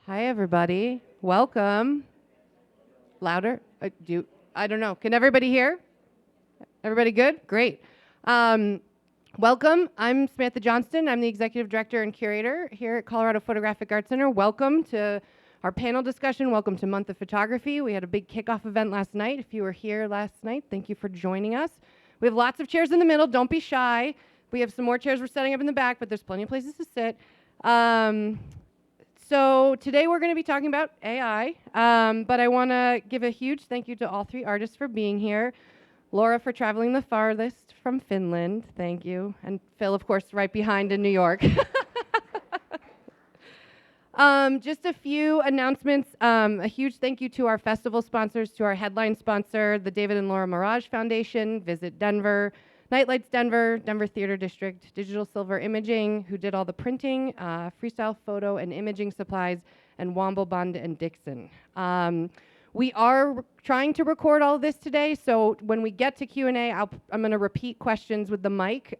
Hi, everybody. Welcome. Louder? I don't know. Can everybody hear? Everybody good? Great. Um, Welcome. I'm Samantha Johnston. I'm the executive director and curator here at Colorado Photographic Art Center. Welcome to our panel discussion. Welcome to Month of Photography. We had a big kickoff event last night. If you were here last night, thank you for joining us. We have lots of chairs in the middle. Don't be shy. We have some more chairs we're setting up in the back, but there's plenty of places to sit. So today we're going to be talking about AI, but I want to give a huge thank you to all three artists for being here. Laura for traveling the farthest from Finland, thank you. And Phil, of course, right behind in New York. Just a few announcements. A huge thank you to our festival sponsors, to our headline sponsor, the David and Laura Mirage Foundation, Visit Denver, Nightlights Denver, Denver Theater District, Digital Silver Imaging, who did all the printing, Freestyle Photo and Imaging Supplies, and Womble Bond and Dixon. We are trying to record all of this today, so when we get to Q&A, I'm going to repeat questions with the mic.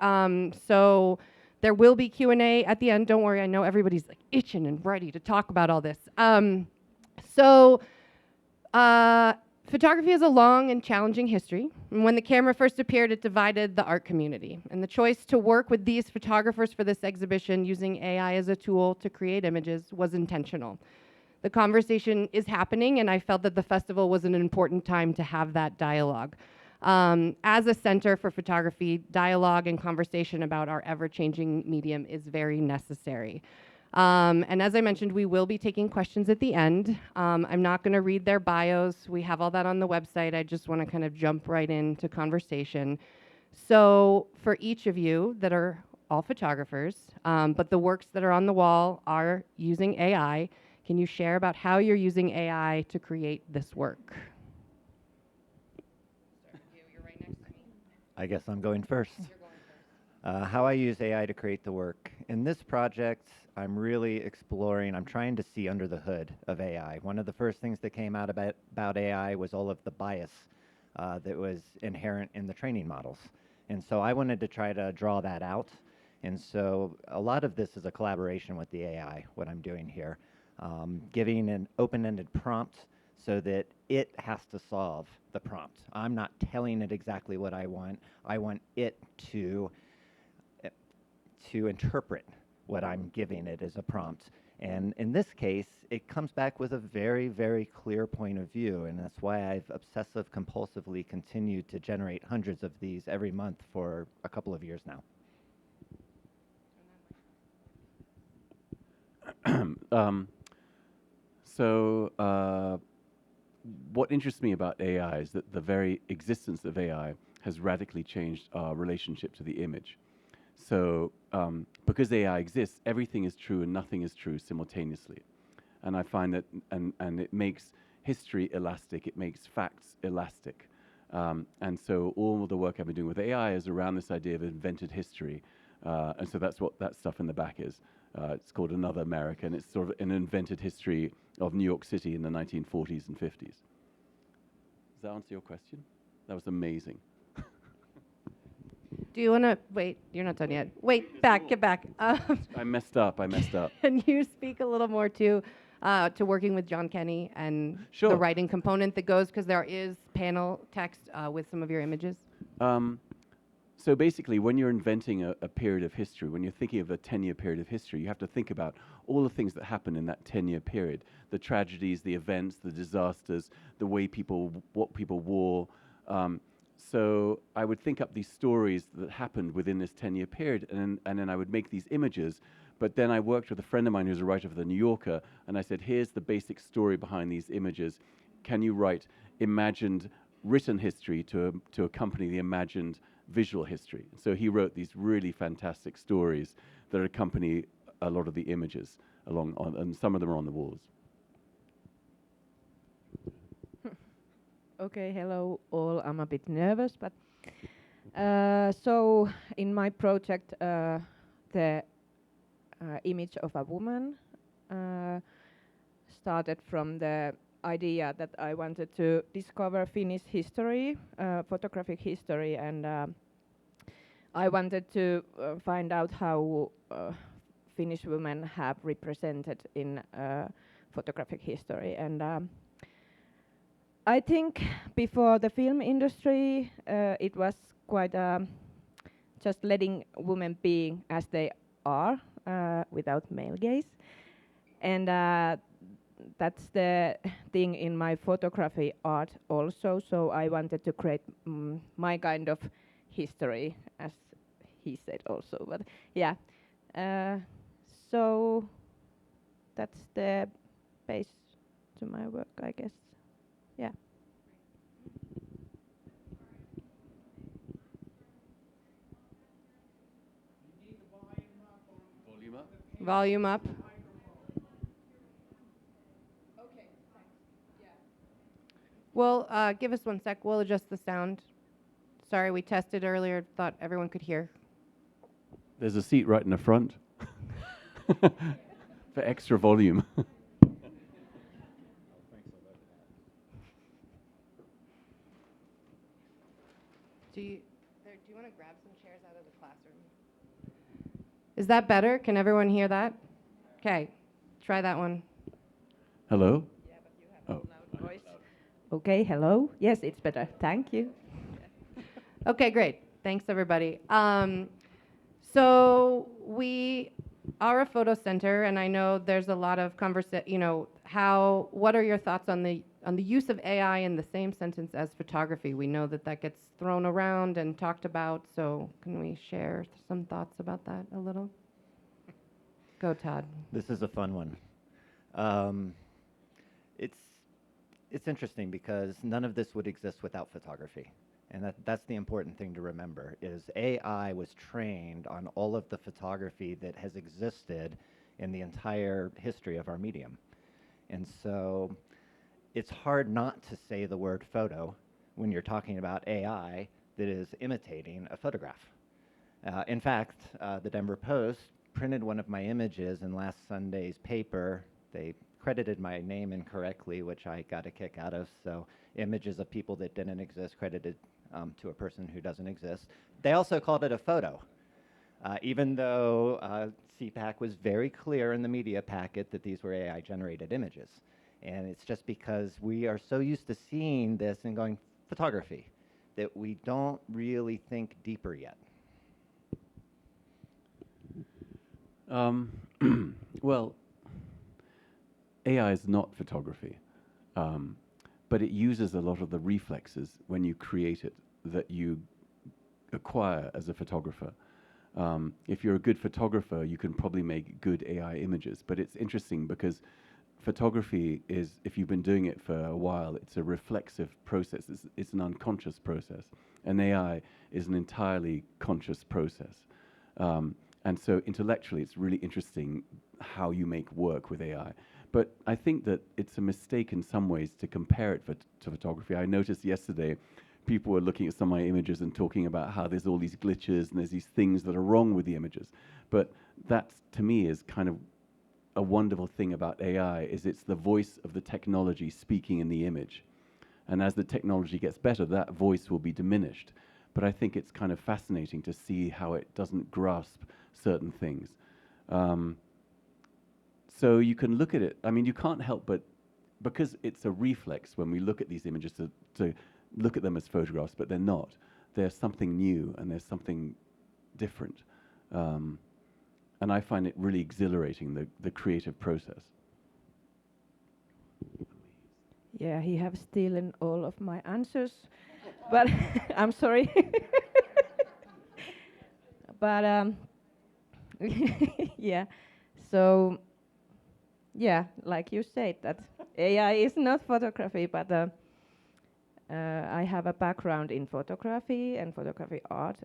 So there will be Q&A at the end. Don't worry, I know everybody's like itching and ready to talk about all this. Photography has a long and challenging history. And when the camera first appeared, it divided the art community. And the choice to work with these photographers for this exhibition using AI as a tool to create images was intentional. The conversation is happening, and I felt that the festival was an important time to have that dialogue. As a center for photography, dialogue and conversation about our ever-changing medium is very necessary. And as I mentioned, we will be taking questions at the end. I'm not going to read their bios. We have all that on the website. I just want to kind of jump right into conversation. So for each of you that are all photographers, but the works that are on the wall are using AI, can you share about how you're using AI to create this work? You're right next to me. I guess I'm going first. You're going first. How I use AI to create the work. In this project, I'm really exploring, I'm trying to see under the hood of AI. One of the first things that came out about AI was all of the bias that was inherent in the training models. And so I wanted to try to draw that out. And so a lot of this is a collaboration with the AI, what I'm doing here. Giving an open-ended prompt so that it has to solve the prompt. I'm not telling it exactly what I want. I want it to interpret what I'm giving it as a prompt. And in this case, it comes back with a very, very clear point of view, and that's why I've obsessive-compulsively continued to generate hundreds of these every month for a couple of years now. What interests me about AI is that the very existence of AI has radically changed our relationship to the image. So because AI exists, everything is true and nothing is true simultaneously. And I find that, and it makes history elastic, it makes facts elastic. And so all of the work I've been doing with AI is around this idea of invented history. And so that's what that stuff in the back is. It's called Another America, and it's sort of an invented history of New York City in the 1940s and 50s. Does that answer your question? That was amazing. Do you want to, wait, you're not done yet. Wait, back, get back. I messed up. Can you speak a little more to working with John Kenny and Sure. the writing component that goes, because there is panel text with some of your images? So basically, when you're inventing a period of history, when you're thinking of a 10-year period of history, you have to think about all the things that happen in that 10-year period. The tragedies, the events, the disasters, the way what people wore. So I would think up these stories that happened within this 10-year period, and then I would make these images. But then I worked with a friend of mine who's a writer for The New Yorker, and I said, here's the basic story behind these images. Can you write imagined written history to accompany the imagined visual history? So he wrote these really fantastic stories that accompany a lot of the images and some of them are on the walls. Okay, hello all. I'm a bit nervous, but so in my project, the image of a woman started from the idea that I wanted to discover Finnish history, photographic history, and I wanted to find out how Finnish women have represented in photographic history. And I think before the film industry, it was quite just letting women be as they are without male gaze. And that's the thing in my photography art also. So I wanted to create my kind of history, as he said also. But yeah, so that's the base to my work, I guess. Yeah. Volume up. Volume up. Well, give us 1 sec. We'll adjust the sound. Sorry, we tested earlier. Thought everyone could hear. There's a seat right in the front for extra volume. Do you want to grab some chairs out of the classroom? Is that better? Can everyone hear that? Okay, try that one. Hello? Yeah, but you have a loud voice. Okay, hello. Yes, it's better. Thank you. Okay, great. Thanks, everybody. So we are a photo center, and I know there's a lot of what are your thoughts on the use of AI in the same sentence as photography? We know that gets thrown around and talked about, so can we share some thoughts about that a little? Go, Todd. This is a fun one. It's interesting because none of this would exist without photography. And that's the important thing to remember, is AI was trained on all of the photography that has existed in the entire history of our medium. And so it's hard not to say the word photo when you're talking about AI that is imitating a photograph. In fact, the Denver Post printed one of my images in last Sunday's paper. They credited my name incorrectly, which I got a kick out of. So images of people that didn't exist credited to a person who doesn't exist. They also called it a photo, even though CPAC was very clear in the media packet that these were AI-generated images. And it's just because we are so used to seeing this and going, photography, that we don't really think deeper yet. Well, AI is not photography, but it uses a lot of the reflexes when you create it that you acquire as a photographer. If you're a good photographer, you can probably make good AI images. But it's interesting because photography is, if you've been doing it for a while, it's a reflexive process. It's an unconscious process. And AI is an entirely conscious process. And so intellectually, it's really interesting how you make work with AI. But I think that it's a mistake in some ways to compare it to photography. I noticed yesterday people were looking at some of my images and talking about how there's all these glitches and there's these things that are wrong with the images. But that, to me, is kind of a wonderful thing about AI, is it's the voice of the technology speaking in the image. And as the technology gets better, that voice will be diminished. But I think it's kind of fascinating to see how it doesn't grasp certain things. So you can look at it, I mean, you can't help but, because it's a reflex when we look at these images to look at them as photographs, but they're not. There's something new and there's something different. And I find it really exhilarating, the creative process. Yeah, he have stolen all of my answers, but I'm sorry. But yeah, so yeah, like you said, that AI is not photography, but I have a background in photography and photography art,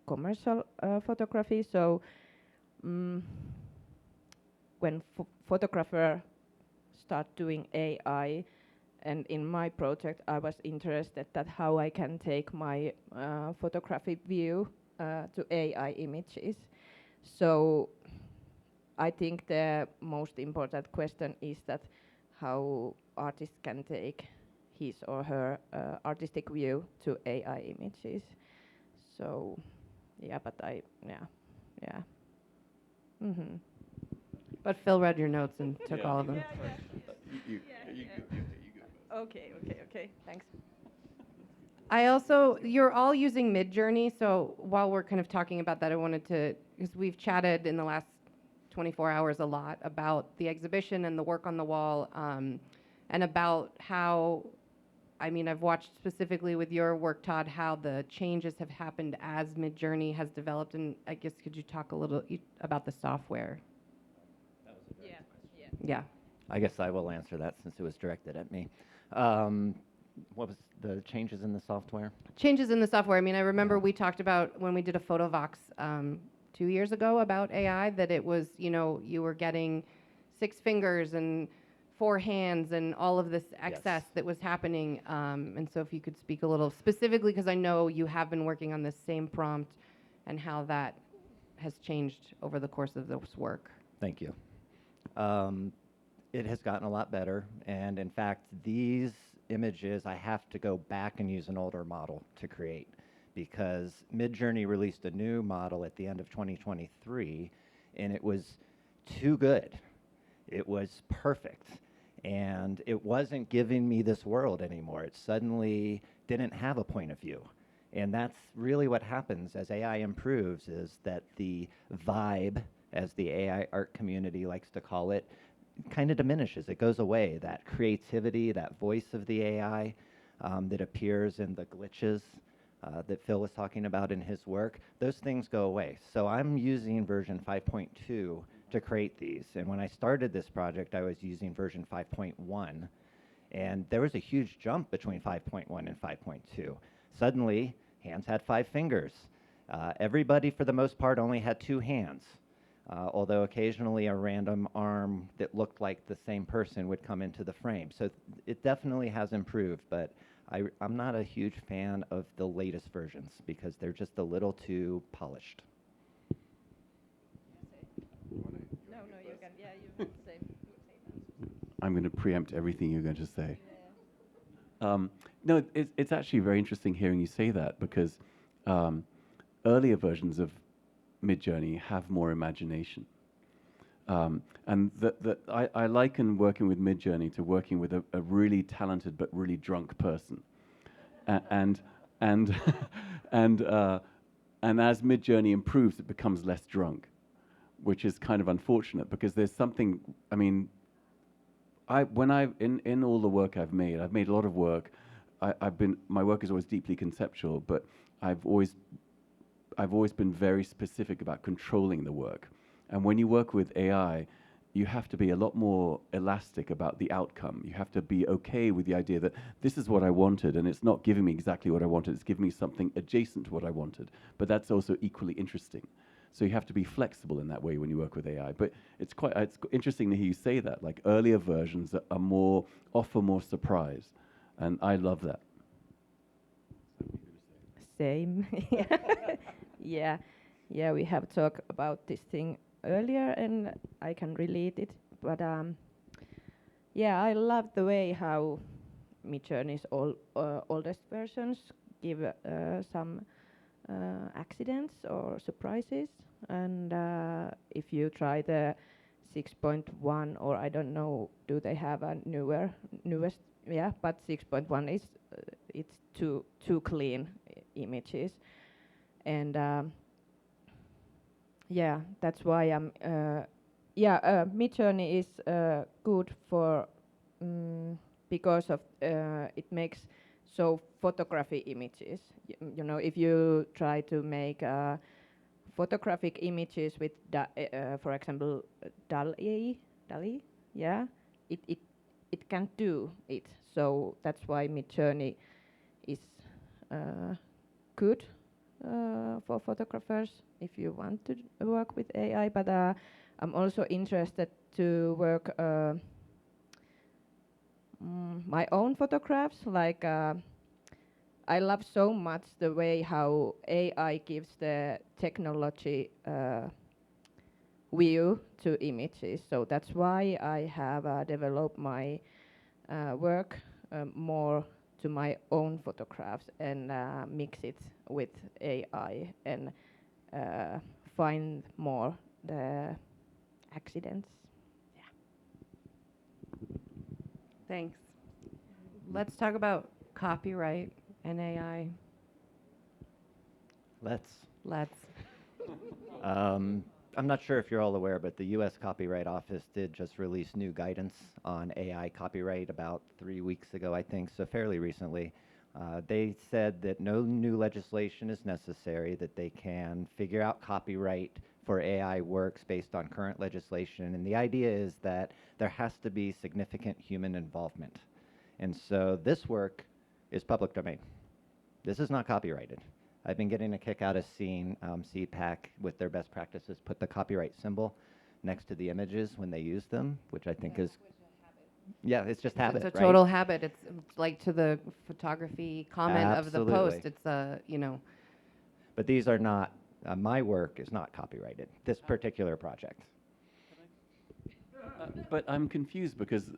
commercial photography. So when photographer start doing AI, and in my project, I was interested that how I can take my photographic view to AI images. So I think the most important question is that how artists can take his or her artistic view to AI images. So yeah, but yeah. Mm-hmm. But Phil read your notes and took Yeah. all of them. Okay, thanks. You're all using Midjourney, so while we're kind of talking about that, I wanted to, because we've chatted in the last 24 hours a lot about the exhibition and the work on the wall, and about how, I mean, I've watched specifically with your work, Todd, how the changes have happened as Midjourney has developed, and I guess could you talk a little about the software? Yeah. I guess I will answer that since it was directed at me. What was the changes in the software? Changes in the software. I mean, I remember Yeah. we talked about when we did a PhotoVox 2 years ago about AI, that it was, you were getting 6 fingers and 4 hands and all of this excess that was happening. And so if you could speak a little specifically, because I know you have been working on this same prompt and how that has changed over the course of this work. Thank you. It has gotten a lot better, and in fact, these images I have to go back and use an older model to create because Midjourney released a new model at the end of 2023, and it was too good. It was perfect, and it wasn't giving me this world anymore. It suddenly didn't have a point of view. And that's really what happens as AI improves, is that the vibe, as the AI art community likes to call it, kind of diminishes. It goes away. That creativity, that voice of the AI that appears in the glitches that Phil was talking about in his work, those things go away. So I'm using version 5.2 to create these. And when I started this project, I was using version 5.1. And there was a huge jump between 5.1 and 5.2. Suddenly, hands had 5 fingers. Everybody, for the most part, only had 2 hands. Although occasionally a random arm that looked like the same person would come into the frame. So it definitely has improved, but I'm not a huge fan of the latest versions because they're just a little too polished. No, you can. Yeah, you say. I'm going to preempt everything you're going to say. No, it's actually very interesting hearing you say that because earlier versions of Midjourney have more imagination. And I liken working with Midjourney to working with a really talented but really drunk person. And and and as Midjourney improves, it becomes less drunk, which is kind of unfortunate because there's something. I mean, in all the work I've made a lot of work. My work is always deeply conceptual, but I've always been very specific about controlling the work. And when you work with AI, you have to be a lot more elastic about the outcome. You have to be okay with the idea that this is what I wanted, and it's not giving me exactly what I wanted. It's giving me something adjacent to what I wanted. But that's also equally interesting. So you have to be flexible in that way when you work with AI. But it's interesting to hear you say that. Like earlier versions offer more surprise, and I love that. Same. Yeah, we have talked about this thing earlier, and I can relate it. But yeah, I love the way how Midjourney's oldest versions give some accidents or surprises. And if you try the 6.1, or I don't know, do they have a newest? Yeah, but 6.1 is it's too clean images. And yeah, that's why I'm. Midjourney is good for because of it makes so photography images. You know, if you try to make photographic images with, for example, DALL-E, yeah, it can't do it. So that's why Midjourney is good for photographers if you want to work with AI. But I'm also interested to work my own photographs. Like I love so much the way how AI gives the technology view to images. So that's why I have developed my work more to my own photographs and mix it with AI and find more the accidents. Thanks. Let's talk about copyright and AI. Let's. I'm not sure if you're all aware, but the U.S. Copyright Office did just release new guidance on AI copyright about 3 weeks ago, I think, so fairly recently. They said that no new legislation is necessary, that they can figure out copyright for AI works based on current legislation. And the idea is that there has to be significant human involvement. And so this work is public domain. This is not copyrighted. I've been getting a kick out of seeing CPAC with their best practices put the copyright symbol next to the images when they use them, which I think is, yeah, it's just habit, It's a right? total habit. It's like to the photography comment of the post. Absolutely. It's a, you know, But these are not, my work is not copyrighted, this particular project. But I'm confused because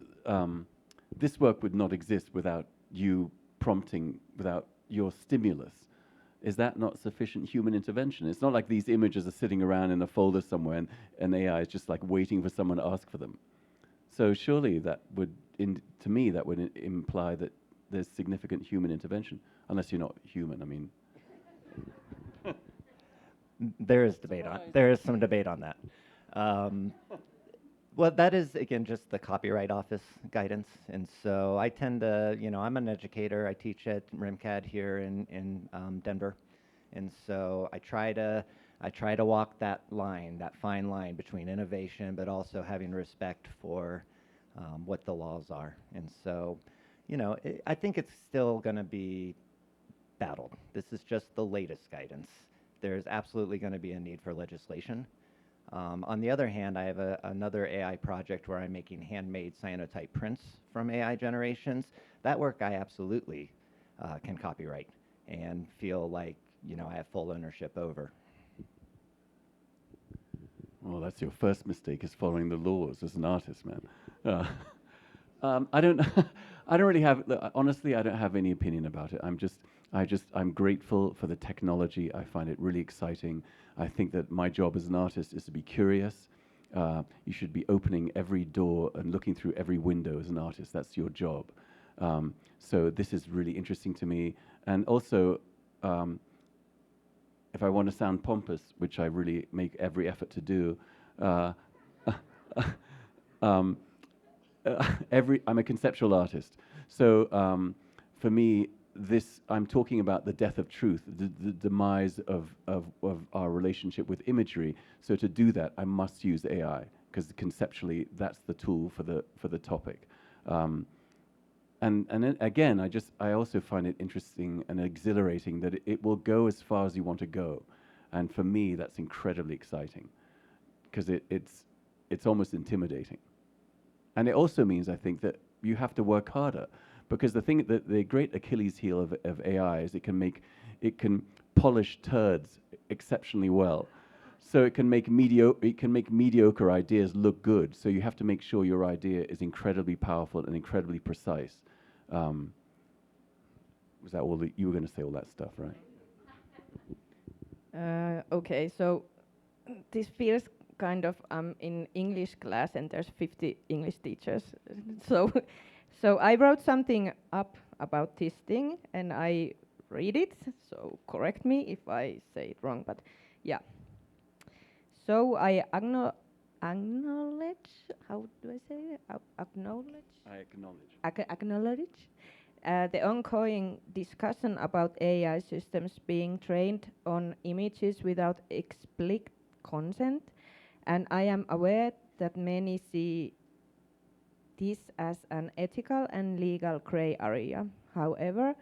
this work would not exist without you prompting, without your stimulus. Is that not sufficient human intervention? It's not like these images are sitting around in a folder somewhere and AI is just like waiting for someone to ask for them. So surely that would, to me, that would imply that there's significant human intervention, unless you're not human. I mean, There is some debate on that. Well, that is, again, just the Copyright Office guidance. And so I tend to, I'm an educator. I teach at RIMCAD here in Denver. And so I try to walk that line, that fine line between innovation, but also having respect for what the laws are. And so, I think it's still going to be battled. This is just the latest guidance. There's absolutely going to be a need for legislation. On the other hand, I have another AI project where I'm making handmade cyanotype prints from AI generations. That work I absolutely can copyright and feel like I have full ownership over. well, that's your first mistake, is following the laws as an artist, man. I don't, I don't really have. Honestly, I don't have any opinion about it. I'm grateful for the technology. I find it really exciting. I think that my job as an artist is to be curious. You should be opening every door and looking through every window as an artist. That's your job. So this is really interesting to me. And also, if I want to sound pompous, which I really make every effort to do, I'm a conceptual artist. So for me, I'm talking about the death of truth, the demise of our relationship with imagery. So to do that, I must use AI, because conceptually, that's the tool for the topic. And then again, I also find it interesting and exhilarating that it will go as far as you want to go. And for me, that's incredibly exciting, because it's almost intimidating. And it also means, I think, that you have to work harder, because the great Achilles heel of AI is it can polish turds exceptionally well. So it can make mediocre ideas look good. So you have to make sure your idea is incredibly powerful and incredibly precise. Was that all that you were going to say? All that stuff, right? Okay, so this feels kind of in English class, and there's 50 English teachers. So I wrote something up about this thing, and I read it. So correct me if I say it wrong, but yeah. So I acknowledge. How do I say it? Acknowledge. I acknowledge. Acknowledge the ongoing discussion about AI systems being trained on images without explicit consent, and I am aware that many see this as an ethical and legal gray area. However,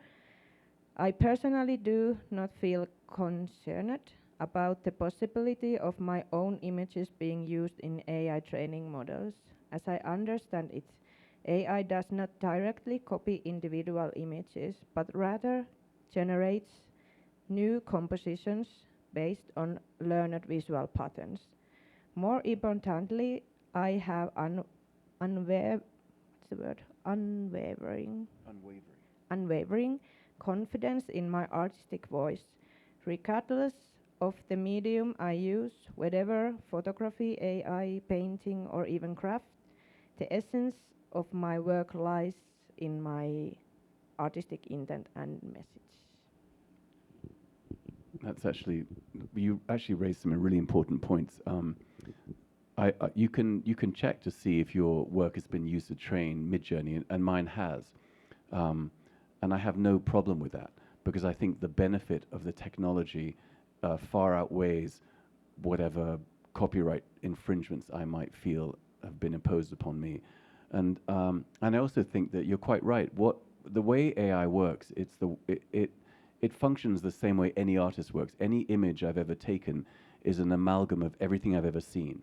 I personally do not feel concerned about the possibility of my own images being used in AI training models. As I understand it, AI does not directly copy individual images, but rather generates new compositions based on learned visual patterns. More importantly, I have unwavering confidence in my artistic voice, regardless of the medium I use, whether photography, AI, painting, or even craft. the essence of my work lies in my artistic intent and message. That's actually, you actually raised some really important points. You can check to see if your work has been used to train Midjourney, and mine has, and I have no problem with that because I think the benefit of the technology far outweighs whatever copyright infringements I might feel have been imposed upon me, and I also think that you're quite right. The way AI works, it functions the same way any artist works. Any image I've ever taken is an amalgam of everything I've ever seen.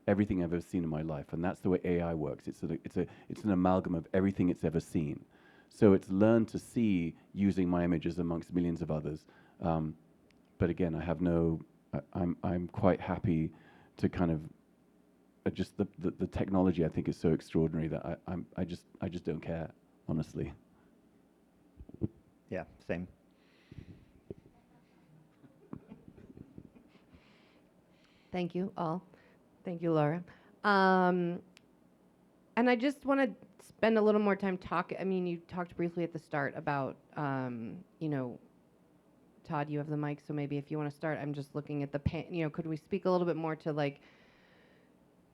Everything I've ever seen in my life, and that's the way AI works. It's an amalgam of everything it's ever seen. So it's learned to see using my images amongst millions of others. But again, I'm quite happy to kind of just the technology I think is so extraordinary that I just don't care, honestly. Yeah, same. Thank you all. Thank you, Laura. And I just want to spend a little more time I mean, you talked briefly at the start about, you know, Todd, you have the mic, so maybe if you want to start, I'm just looking at you know, could we speak a little bit more to like,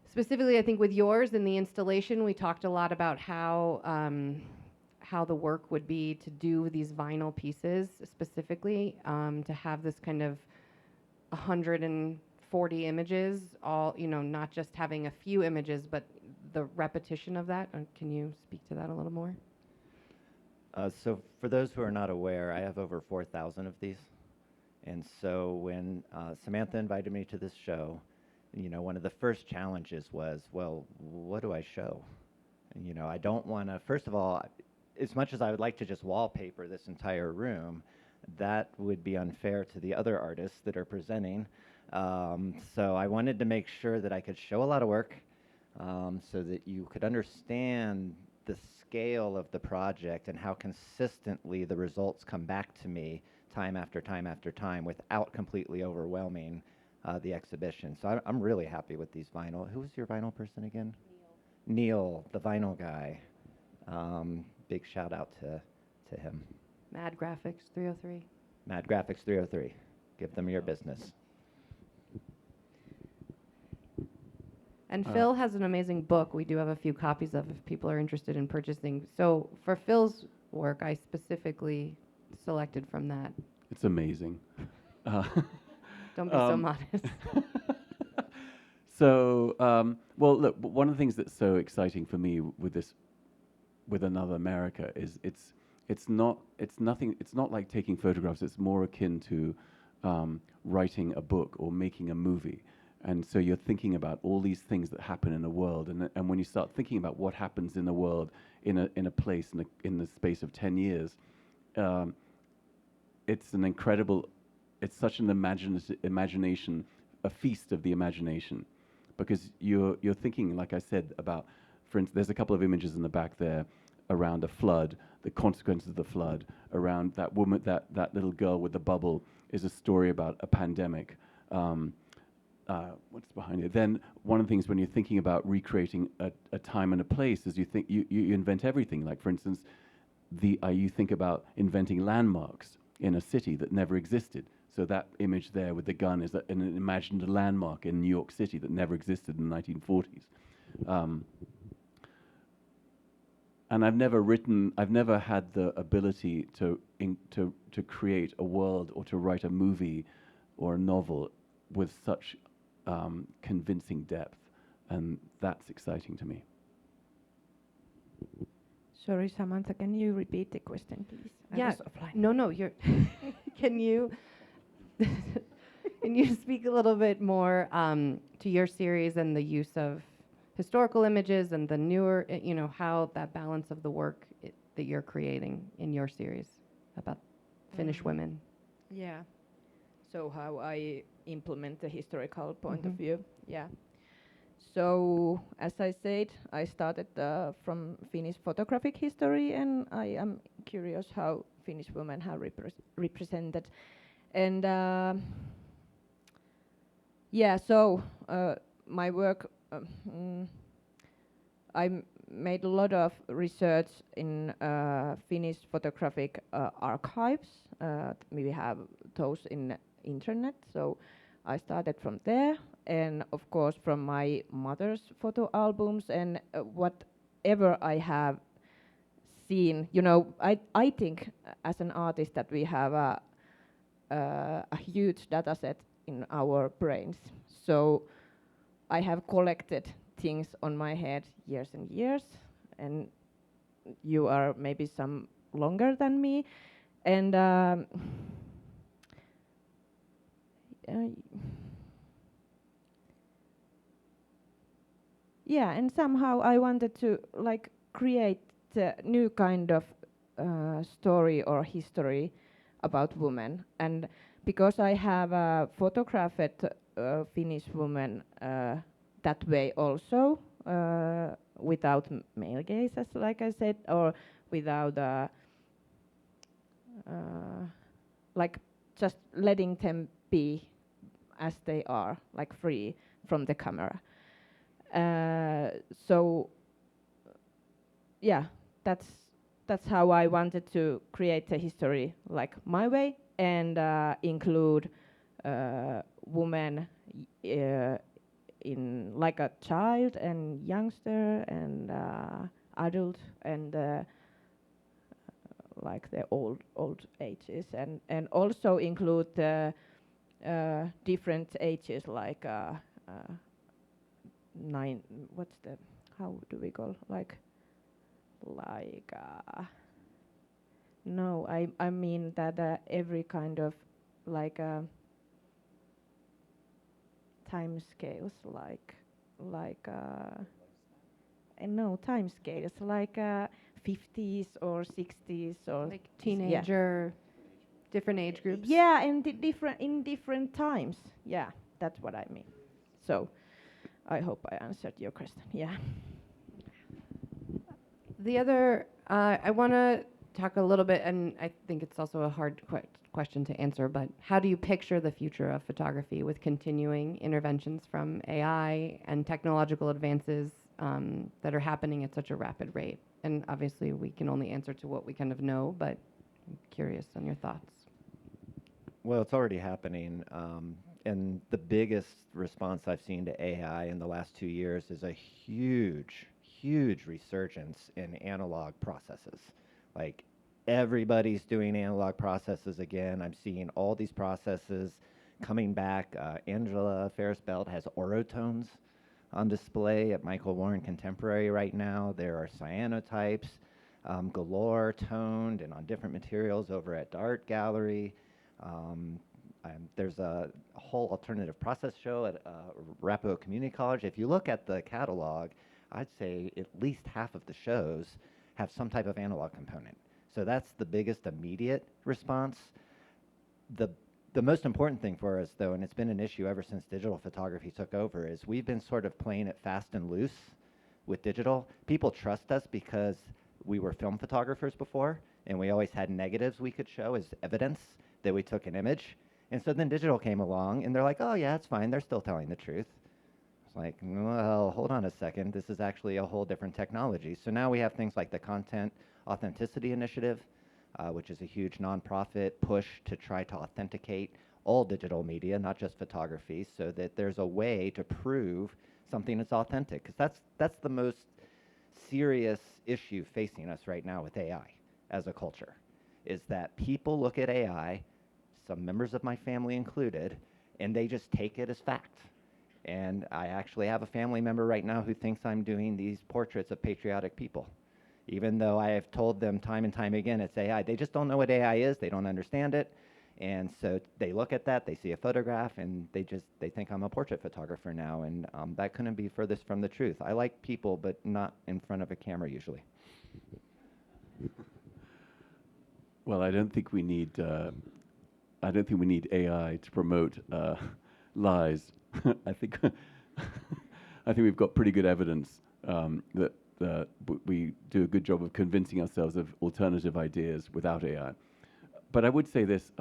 specifically, I think with yours in the installation, we talked a lot about how the work would be to do these vinyl pieces specifically, to have this kind of 140 images, all, you know, not just having a few images, but the repetition of that. Can you speak to that a little more? So for those who are not aware, I have over 4,000 of these. And so when Samantha invited me to this show, you know, one of the first challenges was, well, what do I show? And, you know, I don't want to, first of all, as much as I would like to just wallpaper this entire room, that would be unfair to the other artists that are presenting. So I wanted to make sure that I could show a lot of work so that you could understand the scale of the project and how consistently the results come back to me time after time after time without completely overwhelming the exhibition. So I'm really happy with these vinyl. Who was your vinyl person again? Neil, the vinyl guy. Big shout out to him. Mad Graphics 303. Mad Graphics 303. Give them your business. And Phil has an amazing book we do have a few copies of if people are interested in purchasing. So for Phil's work, I specifically selected from that. It's amazing. Don't be so modest. So, well, look, one of the things that's so exciting for me with Another America is it's not like taking photographs. It's more akin to writing a book or making a movie. And so you're thinking about all these things that happen in the world, and when you start thinking about what happens in the world in a place in the space of 10 years, it's an incredible. It's such an imagination, a feast of the imagination, because you're thinking, like I said, about, for instance, there's a couple of images in the back there around a flood, the consequences of the flood, around that woman, that little girl with the bubble is a story about a pandemic. What's behind it? Then one of the things when you're thinking about recreating a time and a place is you invent everything. Like, for instance, you think about inventing landmarks in a city that never existed. So that image there with the gun is an imagined landmark in New York City that never existed in the 1940s. And I've never had the ability to create a world or to write a movie or a novel with such convincing depth, and that's exciting to me. Sorry, Samantha, can you repeat the question, please? Yeah. I was offline. No, you're. Can you speak a little bit more to your series and the use of historical images and the newer, you know, how that balance of the work that you're creating in your series about Finnish women? Yeah. So how I implement the historical point of view. Yeah. So as I said, I started from Finnish photographic history, and I am curious how Finnish women have represented. And yeah, so my work made a lot of research in Finnish photographic archives. We have those in internet, so I started from there, and of course from my mother's photo albums and whatever I have seen. You know, I think as an artist that we have a huge data set in our brains. So I have collected things on my head years and years, and you are maybe some longer than me, and yeah, and somehow I wanted to like create a new kind of story or history about women, and because I have photographed Finnish women that way also, without male gaze, as like I said, or without like just letting them be as they are, like free from the camera. So yeah, that's how I wanted to create a history like my way, and include women in like a child and youngster and adult and like the old ages, and also include the different ages like nine. What's the, how do we call, like no, I mean that every kind of like time scales, no, time scales like 50s or 60s or Like teenager, different age groups. yeah, and in different times. Yeah, that's what I mean. So I hope I answered your question. Yeah. The other, I want to talk a little bit, and I think it's also a hard question to answer, but how do you picture the future of photography with continuing interventions from AI and technological advances that are happening at such a rapid rate? And obviously, we can only answer to what we kind of know, but I'm curious on your thoughts. Well, it's already happening. And the biggest response I've seen to AI in the last 2 years is a huge resurgence in analog processes. Like everybody's doing analog processes again. I'm seeing all these processes coming back. Angela Ferris-Belt has orotones on display at Michael Warren Contemporary right now. There are cyanotypes galore, toned and on different materials over at the Art Gallery. There's a whole alternative process show at Arapahoe Community College. If you look at the catalog, I'd say at least half of the shows have some type of analog component. So that's the biggest immediate response. The most important thing for us, though, and it's been an issue ever since digital photography took over, is we've been sort of playing it fast and loose with digital. People trust us because we were film photographers before, and we always had negatives we could show as evidence that we took an image. And so then digital came along, and they're like, oh, yeah, it's fine. They're still telling the truth. It's like, well, hold on a second. This is actually a whole different technology. So now we have things like the Content Authenticity Initiative, which is a huge nonprofit push to try to authenticate all digital media, not just photography, so that there's a way to prove something is authentic. Because that's the most serious issue facing us right now with AI as a culture, is that people look at AI, some members of my family included, and they just take it as fact. And I actually have a family member right now who thinks I'm doing these portraits of patriotic people, even though I have told them time and time again it's AI. They just don't know what AI is. They don't understand it. And so they look at that, they see a photograph, and they think I'm a portrait photographer now. And that couldn't be furthest from the truth. I like people, but not in front of a camera usually. Well, I don't think we need AI to promote lies. I think we've got pretty good evidence that we do a good job of convincing ourselves of alternative ideas without AI. But I would say this: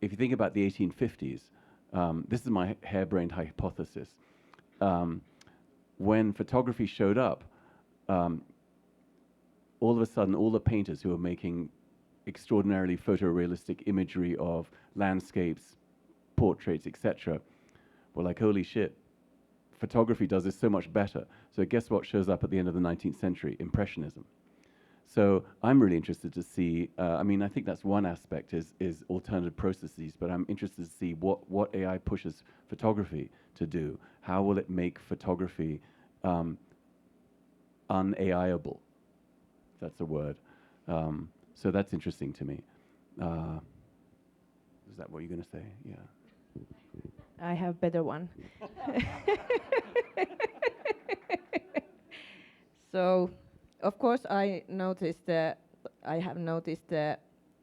if you think about the 1850s, this is my harebrained hypothesis. when photography showed up, all of a sudden, all the painters who were making extraordinarily photorealistic imagery of landscapes, portraits, etc., were like, holy shit, photography does this so much better. So guess what shows up at the end of the 19th century? Impressionism. So I'm really interested to see, I think that's one aspect is alternative processes, but I'm interested to see what AI pushes photography to do. How will it make photography un-AIable? If that's a word. So that's interesting to me. Is that what you're going to say? Yeah. I have better one. So, of course, I have noticed the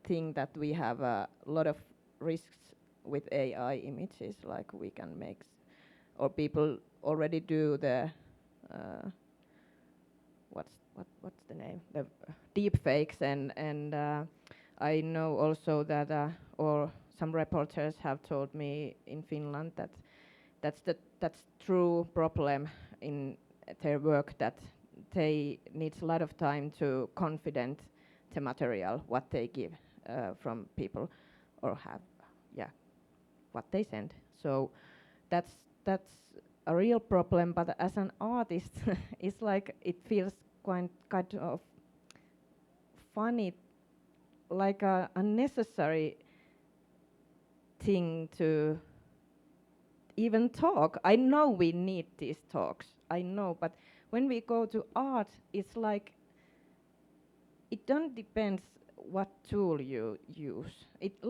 thing that we have a lot of risks with AI images, like we can make, or people already do the, what's the name? The deep fakes, and I know also that, or some reporters have told me in Finland that that's true problem in their work, that they need a lot of time to confident the material what they give from people, or have, what they send. So that's a real problem. But as an artist, it's like it feels kind of funny, like a unnecessary thing to even talk. I know we need these talks, I know, but when we go to art, it's like it don't depends what tool you use. It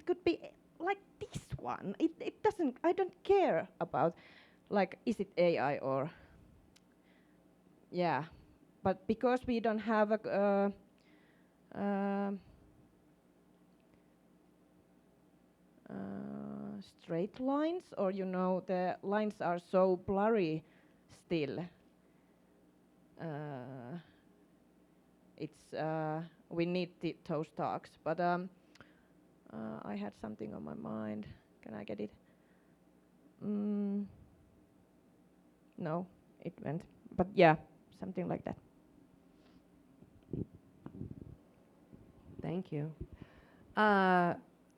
could be like this one. It doesn't. I don't care about, like, is it AI or, yeah, but because we don't have a straight lines, or the lines are so blurry still. It's we need those talks, but I had something on my mind. Can I get it? No, it went. But yeah, something like that. Thank you.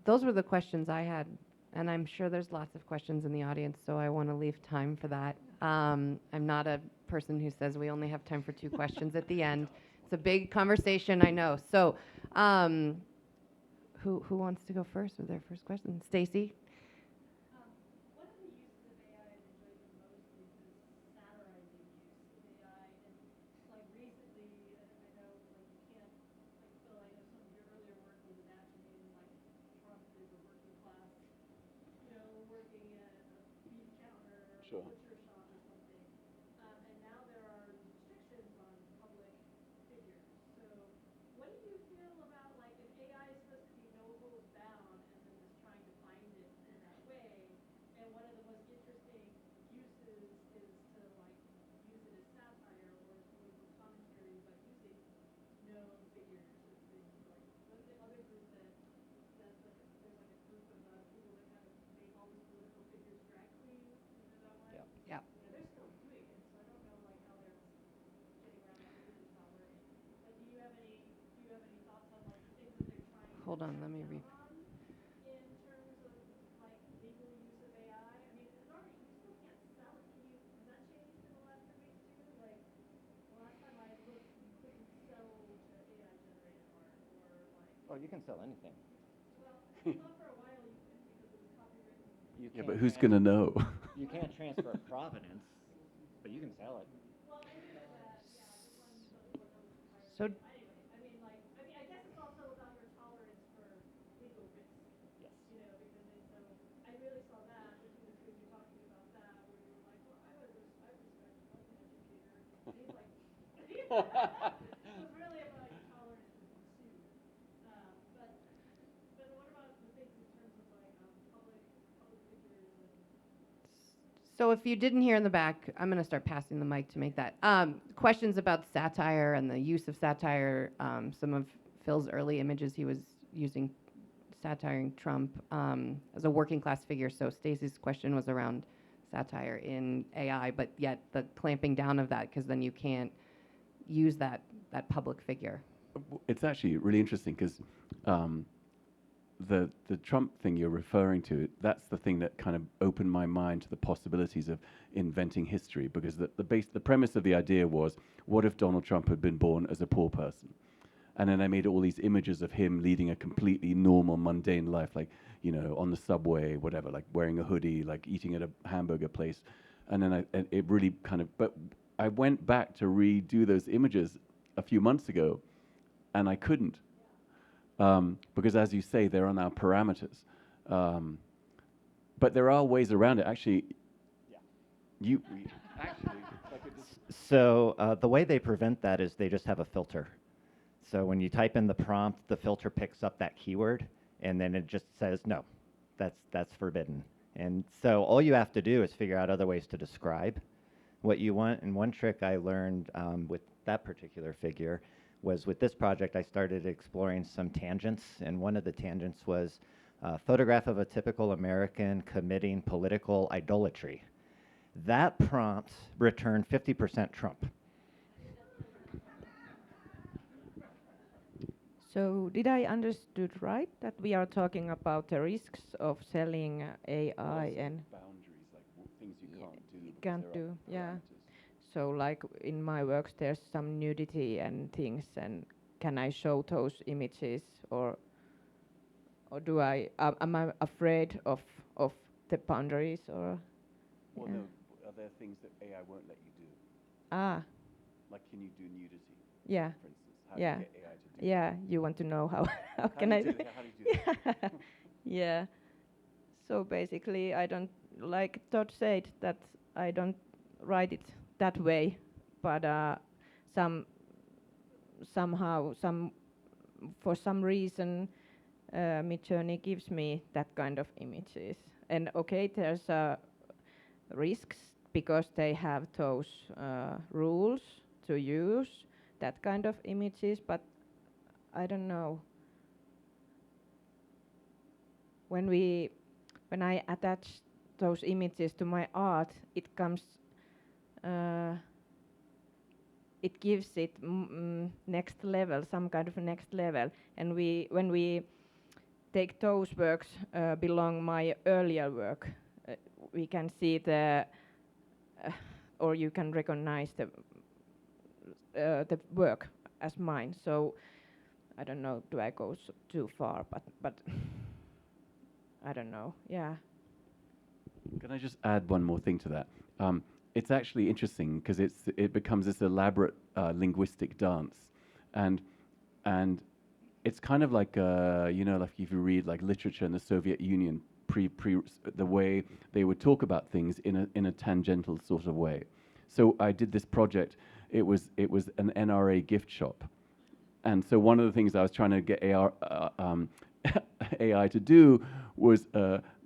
Those were the questions I had, and I'm sure there's lots of questions in the audience, so I want to leave time for that. I'm not a person who says we only have time for 2 questions at the end. It's a big conversation, I know. So, who wants to go first with their first question? Stacy? One of the uses of AI I've enjoyed the most is this satirizing use of AI. And like recently, I know like you can't, like Phil, I know some of your earlier work was imagining like Trump as a working class, working at a beef counter or Sure. a butcher shop or something. And now there are these restrictions on public figures. So what do you feel about like if AI is supposed to be no holds bound and then just trying to find it in that way? And one of the most interesting uses is to like use it as satire or as political commentary by using known figures and things like. What's the other group that's like there's like a group of people that kind of make all these political figures drag queens? You know that one? Yep. Yeah. Yeah, they're still doing it, so I don't know like how they're getting around that legally is not working. But do you have any thoughts on like the things that they're trying to Hold on, crack let me down read. on in terms of like legal use of AI? I mean, normally you still can't sell it. Has that changed in the last 3 weeks too? Like the last time I looked, you couldn't sell to AI generated art or like. Oh, you can sell anything. Well, I thought for a while you couldn't because it was copywritten. You Yeah, can't but who's going to know? You can't transfer provenance, but you can sell it. Well, I knew that. Yeah, I just wanted to know what that was entirely. So Anyway, I guess it's also about your tolerance for legal risk. Yes. Because I really saw that between the two of you talking about that, where you were like, well, I respect, I'm an educator, and he's like, it was really about your tolerance for being sued. But what about the things in terms of like public figures and. So if you didn't hear in the back, I'm going to start passing the mic to make that. Questions about satire and the use of satire. Some of Phil's early images, he was using satiring Trump as a working class figure. So Stacey's question was around satire in AI, but yet the clamping down of that, because then you can't use that public figure. It's actually really interesting because the Trump thing you're referring to, that's the thing that kind of opened my mind to the possibilities of inventing history, because the premise of the idea was, what if Donald Trump had been born as a poor person? And then I made all these images of him leading a completely normal, mundane life, like, on the subway, whatever, like wearing a hoodie, like eating at a hamburger place. And then it really but I went back to redo those images a few months ago, and I couldn't. Because, as you say, they're on our parameters. But there are ways around it. Actually, So the way they prevent that is they just have a filter. So when you type in the prompt, the filter picks up that keyword, and then it just says, no, that's forbidden. And so all you have to do is figure out other ways to describe what you want. And one trick I learned with that particular figure was, with this project, I started exploring some tangents, and one of the tangents was a photograph of a typical American committing political idolatry. That prompt returned 50% Trump. So did I understood right that we are talking about the risks of selling AI and boundaries, like things you can't do. you because can't there are do, yeah. parameters. So like in my works, there's some nudity and things, and can I show those images, or do I am I afraid of the boundaries, or Well, yeah. no, are there things that AI won't let you do? Ah, Like, can you do nudity, yeah, for instance? How yeah, do you get AI to do yeah. You want to know how how that? can I? How do you do that? Yeah. So basically, I don't, like Todd said, that I don't write it that way, but some somehow for some reason, Midjourney gives me that kind of images. And okay, there's risks because they have those rules to use that kind of images, but I don't know. When I attach those images to my art, it comes, it gives it next level, some kind of next level. And when we take those works belong my earlier work, we can see or you can recognize the work as mine. So I don't know, do I go too far? But I don't know. Yeah. Can I just add one more thing to that? It's actually interesting because it becomes this elaborate linguistic dance, and it's kind of like like if you read like literature in the Soviet Union, the way they would talk about things in a tangential sort of way. So I did this project. It was an NRA gift shop, and so one of the things I was trying to get AI to do was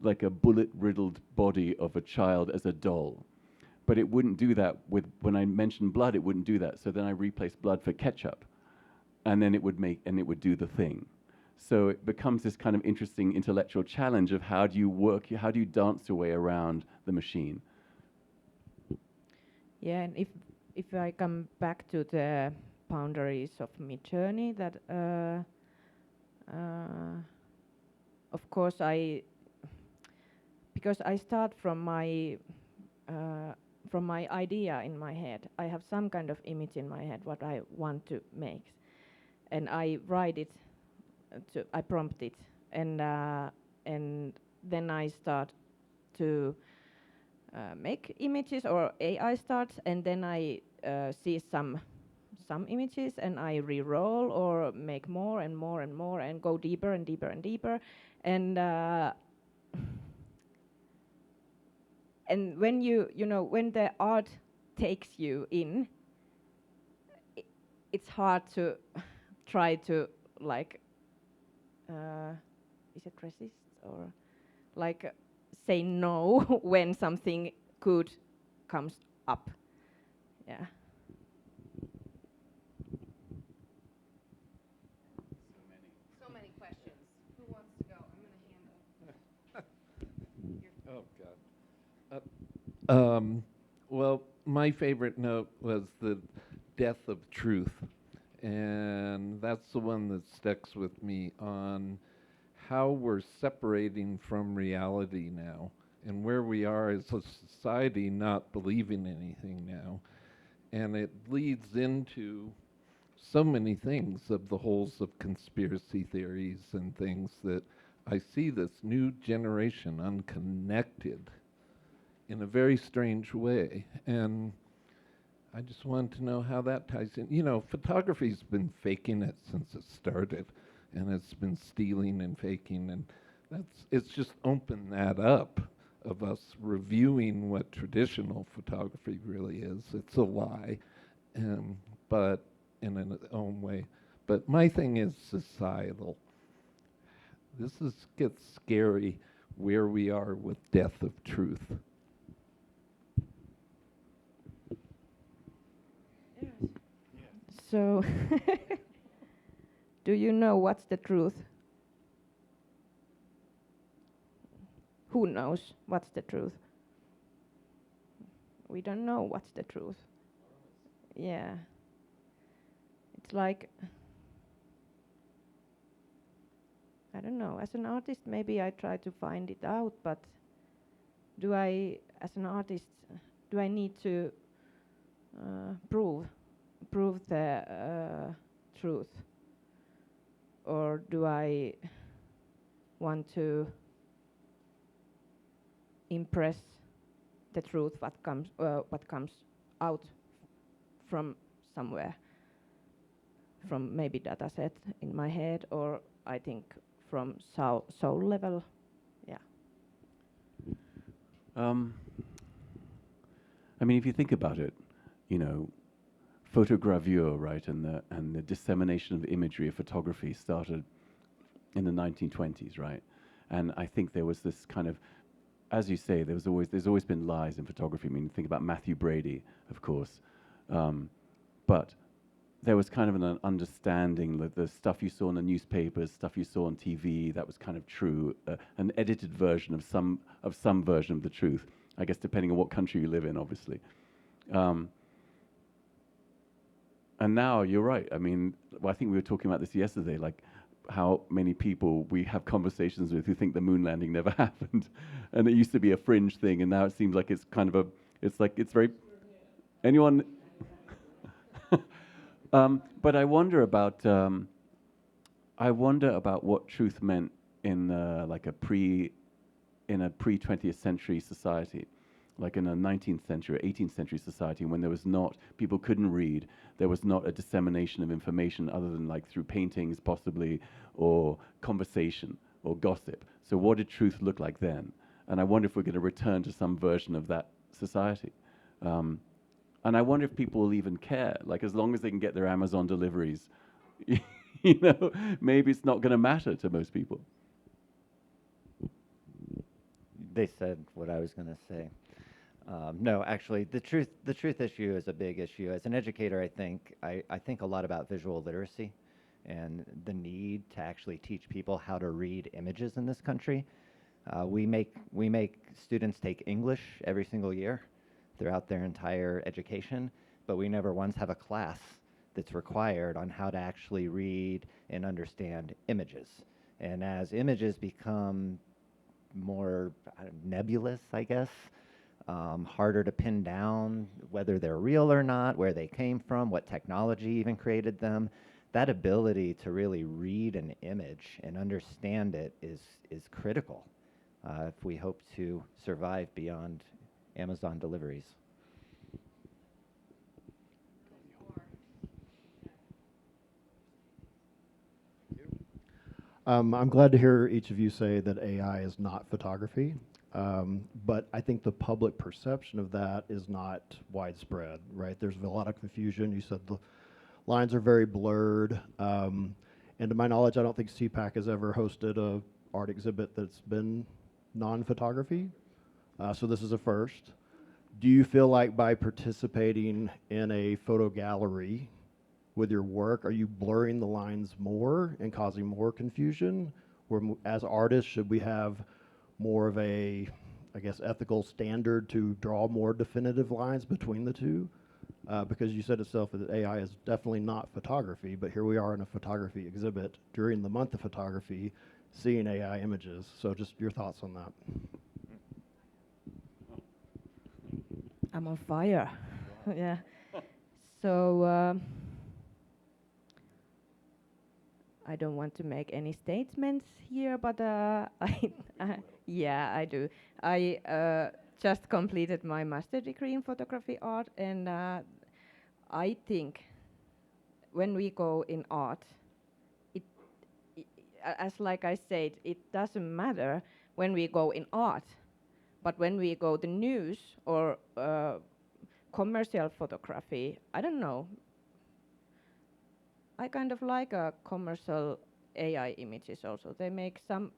like a bullet-riddled body of a child as a doll. But it wouldn't do that when I mentioned blood, it wouldn't do that. So then I replaced blood for ketchup, and then it would do the thing. So it becomes this kind of interesting intellectual challenge of how do you dance your way around the machine? Yeah, and if I come back to the boundaries of Midjourney, that of course because I start from my idea in my head. I have some kind of image in my head what I want to make, and I write it. I prompt it, and then I start to make images, or AI starts, and then I see some images, and I re-roll or make more and more and more, and go deeper and deeper and deeper, and and when when the art takes you in, it's hard to try to, like, is it resist, or like say no when something good comes up. Yeah. So many questions. Who wants to go? I'm going to hand up. Oh, God. Well, my favorite note was the death of truth. And that's the one that sticks with me on how we're separating from reality now and where we are as a society not believing anything now. And it leads into so many things of the holes of conspiracy theories and things that I see this new generation unconnected in a very strange way. And I just wanted to know how that ties in. You know, photography's been faking it since it started, and it's been stealing and faking, and it's just opened that up of us reviewing what traditional photography really is. It's a lie, but in its own way. But my thing is societal. Gets scary where we are with death of truth. So, do you know what's the truth? Who knows what's the truth? We don't know what's the truth. Yeah. It's like, I don't know, as an artist, maybe I try to find it out, but do I, as an artist, do I need to prove the truth? Or do I want to impress the truth what comes out from somewhere, from maybe data set in my head, or I think from soul level? Yeah. I mean, if you think about it, you know, photogravure, right, and the dissemination of imagery of photography started in the 1920s, right? And I think there was this kind of, as you say, there's always been lies in photography. I mean, think about Matthew Brady, of course, but there was kind of an understanding that the stuff you saw in the newspapers, stuff you saw on TV, that was kind of true, an edited version of some version of the truth. I guess depending on what country you live in, obviously. And now you're right. I mean, well, I think we were talking about this yesterday, like how many people we have conversations with who think the moon landing never happened, and it used to be a fringe thing, and now it seems like it's kind of it's very anyone. But I wonder about what truth meant in like a pre 20th century society, like in a 19th century or 18th century society, when people couldn't read, there was not a dissemination of information other than like through paintings possibly, or conversation or gossip. So what did truth look like then? And I wonder if we're going to return to some version of that society. And I wonder if people will even care, like as long as they can get their Amazon deliveries, you know, maybe it's not going to matter to most people. They said what I was going to say. No, actually, the truth issue is a big issue. As an educator, I think a lot about visual literacy and the need to actually teach people how to read images in this country. We make students take English every single year throughout their entire education, but we never once have a class that's required on how to actually read and understand images. And as images become more nebulous, I guess, harder to pin down whether they're real or not, where they came from, what technology even created them, that ability to really read an image and understand it is critical if we hope to survive beyond Amazon deliveries. I'm glad to hear each of you say that AI is not photography, but I think the public perception of that is not widespread, right? There's a lot of confusion. You said the lines are very blurred, and to my knowledge, I don't think CPAC has ever hosted a art exhibit that's been non-photography, so this is a first. Do you feel like by participating in a photo gallery with your work, are you blurring the lines more and causing more confusion? Or as artists, should we have more of a I guess, ethical standard to draw more definitive lines between the two? Because you said itself that AI is definitely not photography, but here we are in a photography exhibit during the month of photography, seeing AI images. So just your thoughts on that. I'm on fire. Yeah. So I don't want to make any statements here, but yeah, I do. I just completed my master degree in photography art, and I think when we go in art, it, as like I said, it doesn't matter when we go in art, but when we go to news or commercial photography, I don't know. I kind of like commercial AI images also. They make some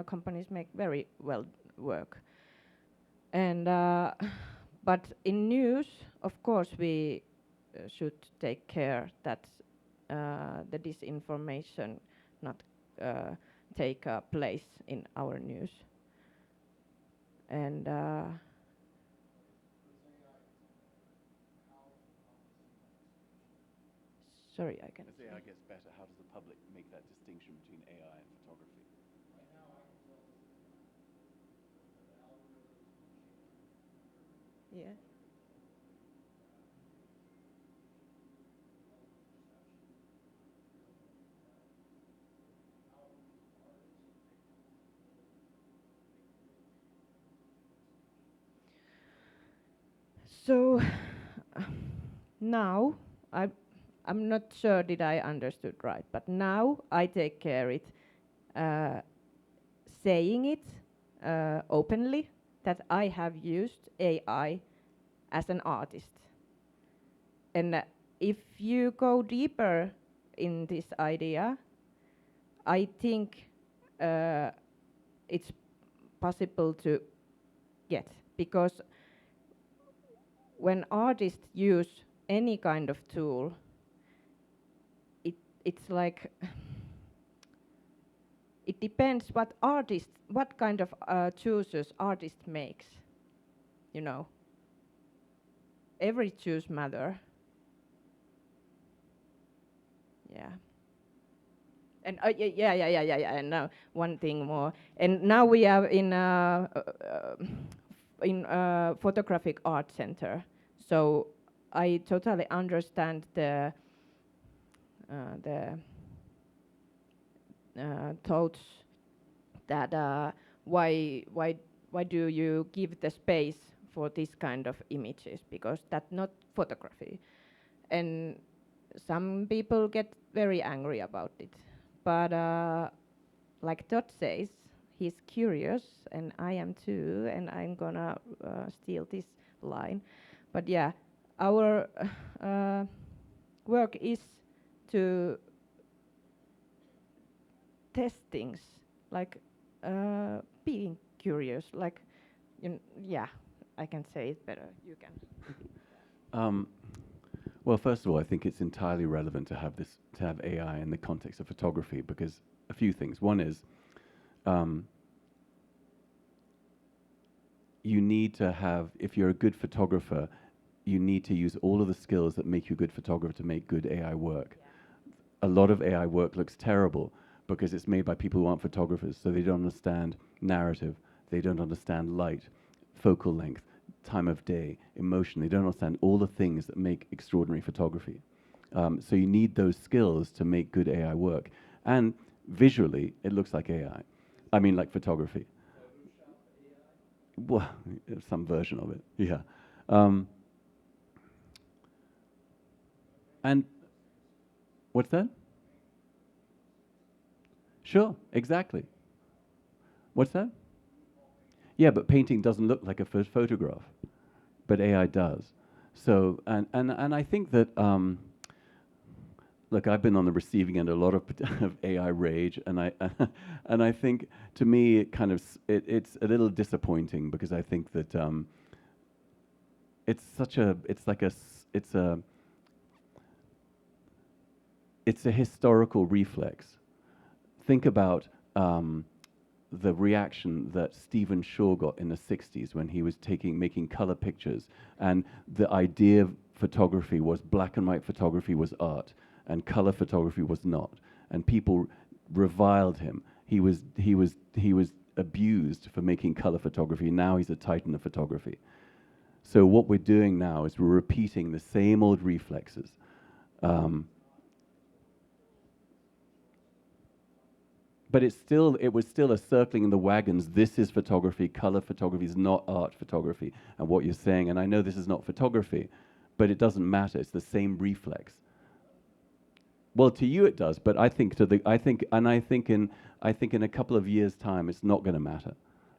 companies make very well work. And but in news, of course, we should take care that the disinformation not take place in our news. And sorry, I can. As AI gets better, how does the public make that distinction between AI and photography? Yeah. So now I'm not sure did I understood right, but now I take care it, uh, saying it openly that I have used AI as an artist. And if you go deeper in this idea, I think it's possible to get, because when artists use any kind of tool, it's like it depends what kind of choices artist makes. You know, every choice matter. Yeah. And yeah. And now one thing more. And now we are in photographic art center. So I totally understand the thoughts that why do you give the space for this kind of images, because that's not photography. And some people get very angry about it, but like Todd says, he's curious and I am too, and I'm gonna steal this line. But yeah, our work is to test things, like being curious, like yeah, I can say it better, you can. Well, first of all, I think it's entirely relevant to have AI in the context of photography, because a few things. One is you need to have, if you're a good photographer, you need to use all of the skills that make you a good photographer to make good AI work. Yeah. A lot of AI work looks terrible because it's made by people who aren't photographers, so they don't understand narrative, they don't understand light, focal length, time of day, emotion. They don't understand all the things that make extraordinary photography. So you need those skills to make good AI work. And visually, it looks like AI. I mean, like photography. Well, some version of it, yeah. And what's that? Sure, exactly. What's that? Yeah, but painting doesn't look like a photograph, but AI does. So, and I think that, look, I've been on the receiving end a lot of AI rage, and I think, to me, it's a little disappointing, because I think that it's a historical reflex. Think about the reaction that Stephen Shaw got in the 60s when he was making color pictures, and the idea of photography was black and white photography was art, and color photography was not, and people reviled him. He was abused for making color photography. Now he's a titan of photography. So what we're doing now is we're repeating the same old reflexes. But it was still a circling in the wagons. This is photography. Color photography is not art photography. And what you're saying, and I know this is not photography, but it doesn't matter. It's the same reflex. Well, to you it does, but I think in a couple of years' time, it's not going to matter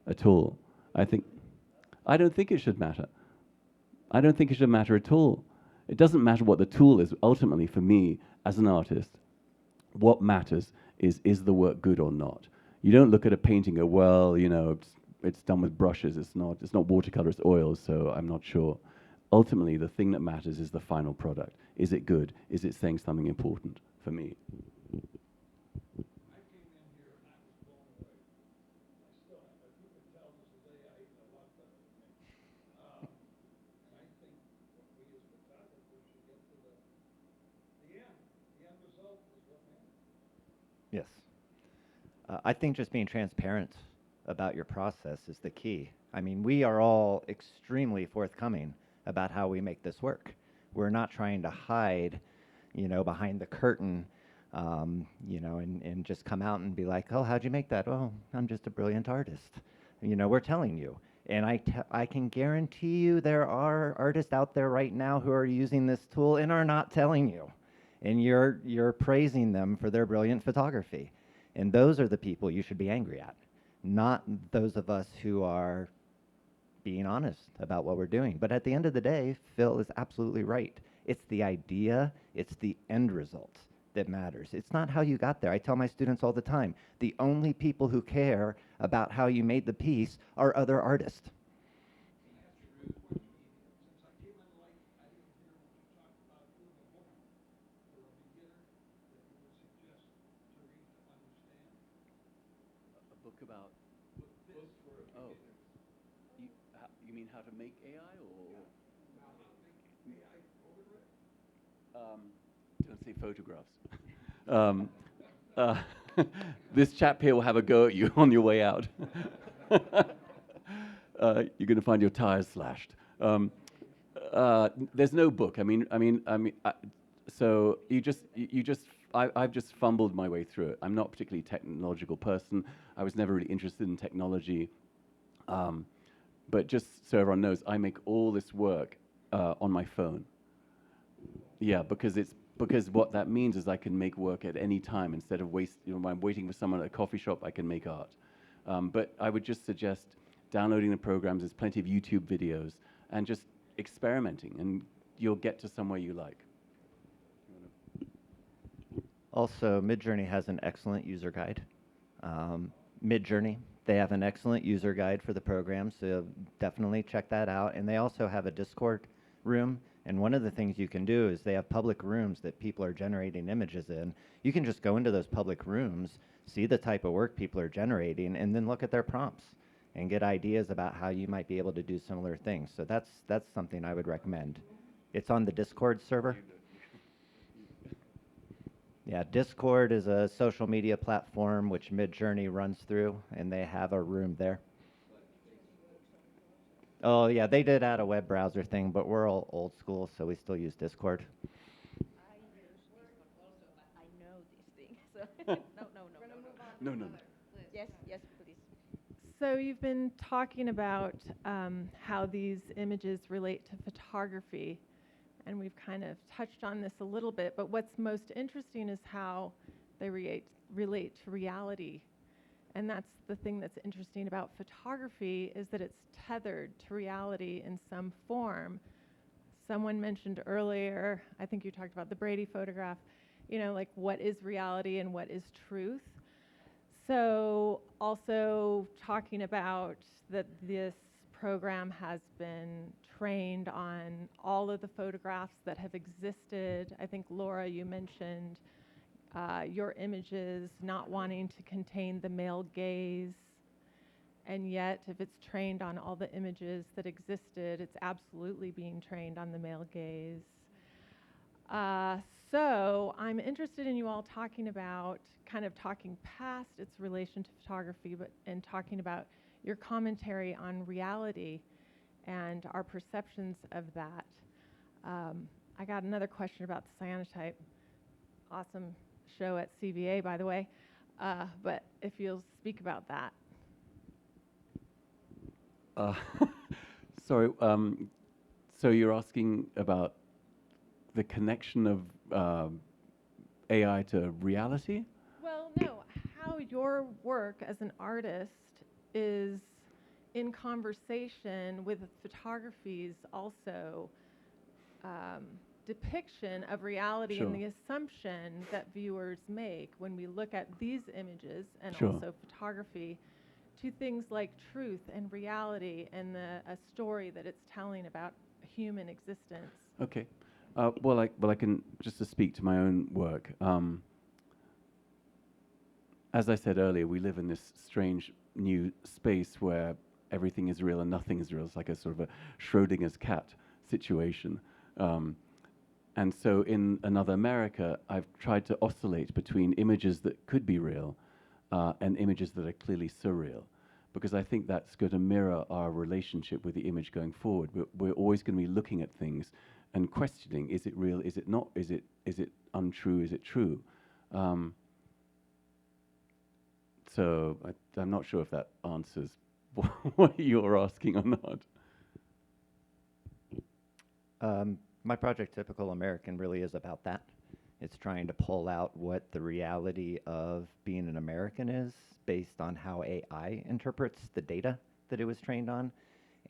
at all. I don't think it should matter. I don't think it should matter at all. It doesn't matter what the tool is. Ultimately, for me, as an artist, what matters is the work good or not? You don't look at a painting and go, well, you know, it's done with brushes. It's not watercolor. It's oils. So I'm not sure. Ultimately, the thing that matters is the final product. Is it good? Is it saying something important for me? Yes. I think just being transparent about your process is the key. I mean, we are all extremely forthcoming about how we make this work. We're not trying to hide, you know, behind the curtain, you know, and just come out and be like, oh, how'd you make that? Oh, I'm just a brilliant artist. You know, we're telling you. And I can guarantee you there are artists out there right now who are using this tool and are not telling you. And you're praising them for their brilliant photography. And those are the people you should be angry at, not those of us who are being honest about what we're doing. But at the end of the day, Phil is absolutely right. It's the idea, it's the end result that matters. It's not how you got there. I tell my students all the time, the only people who care about how you made the piece are other artists. A book about you mean how to make AI or don't say photographs. This chap here will have a go at you on your way out. You're going to find your tires slashed. There's no book. So I've just fumbled my way through it. I'm not a particularly technological person. I was never really interested in technology. But just so everyone knows, I make all this work on my phone. Yeah, because what that means is I can make work at any time instead of when I'm waiting for someone at a coffee shop, I can make art. But I would just suggest downloading the programs. There's plenty of YouTube videos and just experimenting, and you'll get to somewhere you like. Also, Midjourney has an excellent user guide. Midjourney, they have an excellent user guide for the program, so definitely check that out. And they also have a Discord room. And one of the things you can do is they have public rooms that people are generating images in. You can just go into those public rooms, see the type of work people are generating, and then look at their prompts and get ideas about how you might be able to do similar things. So that's something I would recommend. It's on the Discord server. Yeah, Discord is a social media platform which Midjourney runs through, and they have a room there. Oh, yeah, they did add a web browser thing, but we're all old school, so we still use Discord. I use Discord also, but I know these things. So no. No. Yes, please. So you've been talking about how these images relate to photography, and we've kind of touched on this a little bit, but what's most interesting is how they relate to reality. And that's the thing that's interesting about photography, is that it's tethered to reality in some form. Someone mentioned earlier, I think you talked about the Brady photograph, you know, like what is reality and what is truth. So also talking about that this program has been trained on all of the photographs that have existed. I think, Laura, you mentioned your images not wanting to contain the male gaze. And yet, if it's trained on all the images that existed, it's absolutely being trained on the male gaze. So I'm interested in you all talking about, kind of talking past its relation to photography, and talking about your commentary on reality and our perceptions of that. I got another question about the cyanotype. Awesome show at CVA, by the way. But if you'll speak about that. Sorry, so you're asking about the connection of AI to reality? Well, no, how your work as an artist is in conversation with photography's also depiction of reality and Sure. the assumption that viewers make when we look at these images and Sure. also photography to things like truth and reality and a story that it's telling about human existence. Okay. Well, I can just to speak to my own work. As I said earlier, we live in this strange new space where everything is real and nothing is real. It's like a sort of a Schrodinger's cat situation. And so in Another America, I've tried to oscillate between images that could be real and images that are clearly surreal, because I think that's going to mirror our relationship with the image going forward. We're always going to be looking at things and questioning: is it real? Is it not? Is it untrue? Is it true? So I'm not sure if that answers what you're asking or not. My project, Typical American, really is about that. It's trying to pull out what the reality of being an American is based on how AI interprets the data that it was trained on.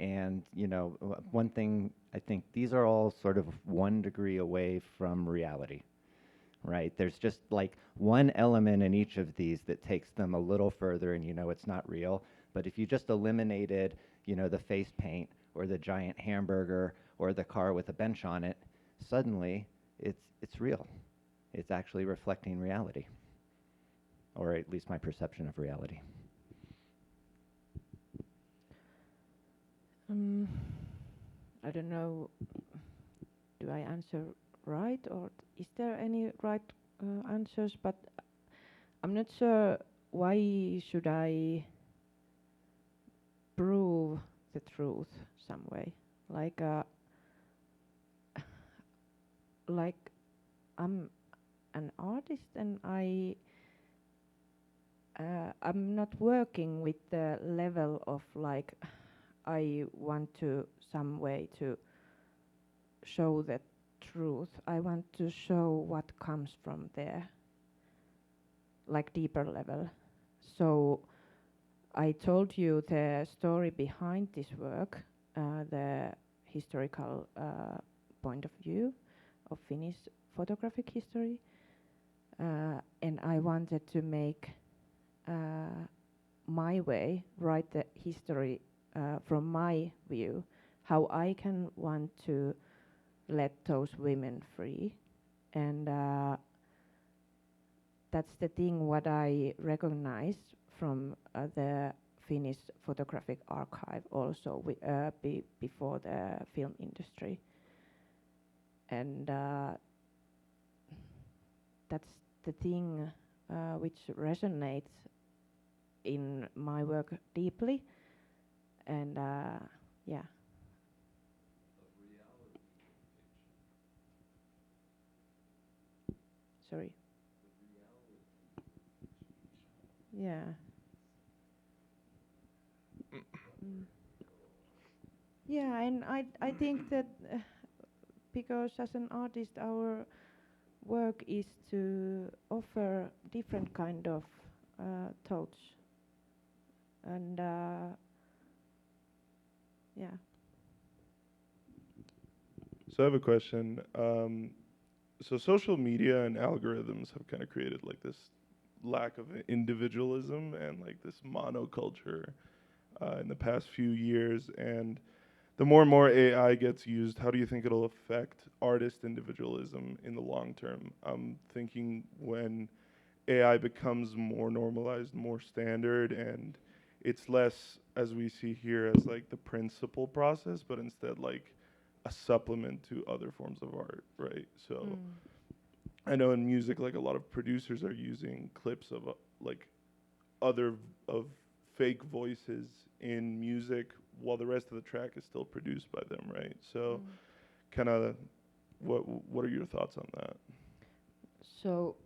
And, you know, one thing, I think these are all sort of 1 degree away from reality, right? There's just like one element in each of these that takes them a little further, and you know it's not real. But if you just eliminated, you know, the face paint or the giant hamburger or the car with a bench on it, suddenly it's real. It's actually reflecting reality, or at least my perception of reality. I don't know, do I answer right, or is there any right answers? But I'm not sure why should I prove the truth some way. Like I'm an artist, and I'm not working with the level of like I want to some way to show the truth. I want to show what comes from there, like deeper level. So I told you the story behind this work, the historical point of view of Finnish photographic history, and I wanted to make my way, write the history from my view, how I can want to let those women free. And that's the thing what I recognize from the Finnish photographic archive also before the film industry. And that's the thing which resonates in my work deeply. And yeah. Sorry. Yeah. Yeah, and I think that because as an artist our work is to offer different kind of thoughts, and yeah. So I have a question. So social media and algorithms have kind of created like this lack of individualism and like this monoculture in the past few years. And the more and more AI gets used, how do you think it'll affect artist individualism in the long term? I'm thinking when AI becomes more normalized, more standard, and it's less as we see here as like the principal process, but instead like a supplement to other forms of art, right? So I know in music, like a lot of producers are using clips of like other of fake voices in music while the rest of the track is still produced by them, right? So kind of what are your thoughts on that? So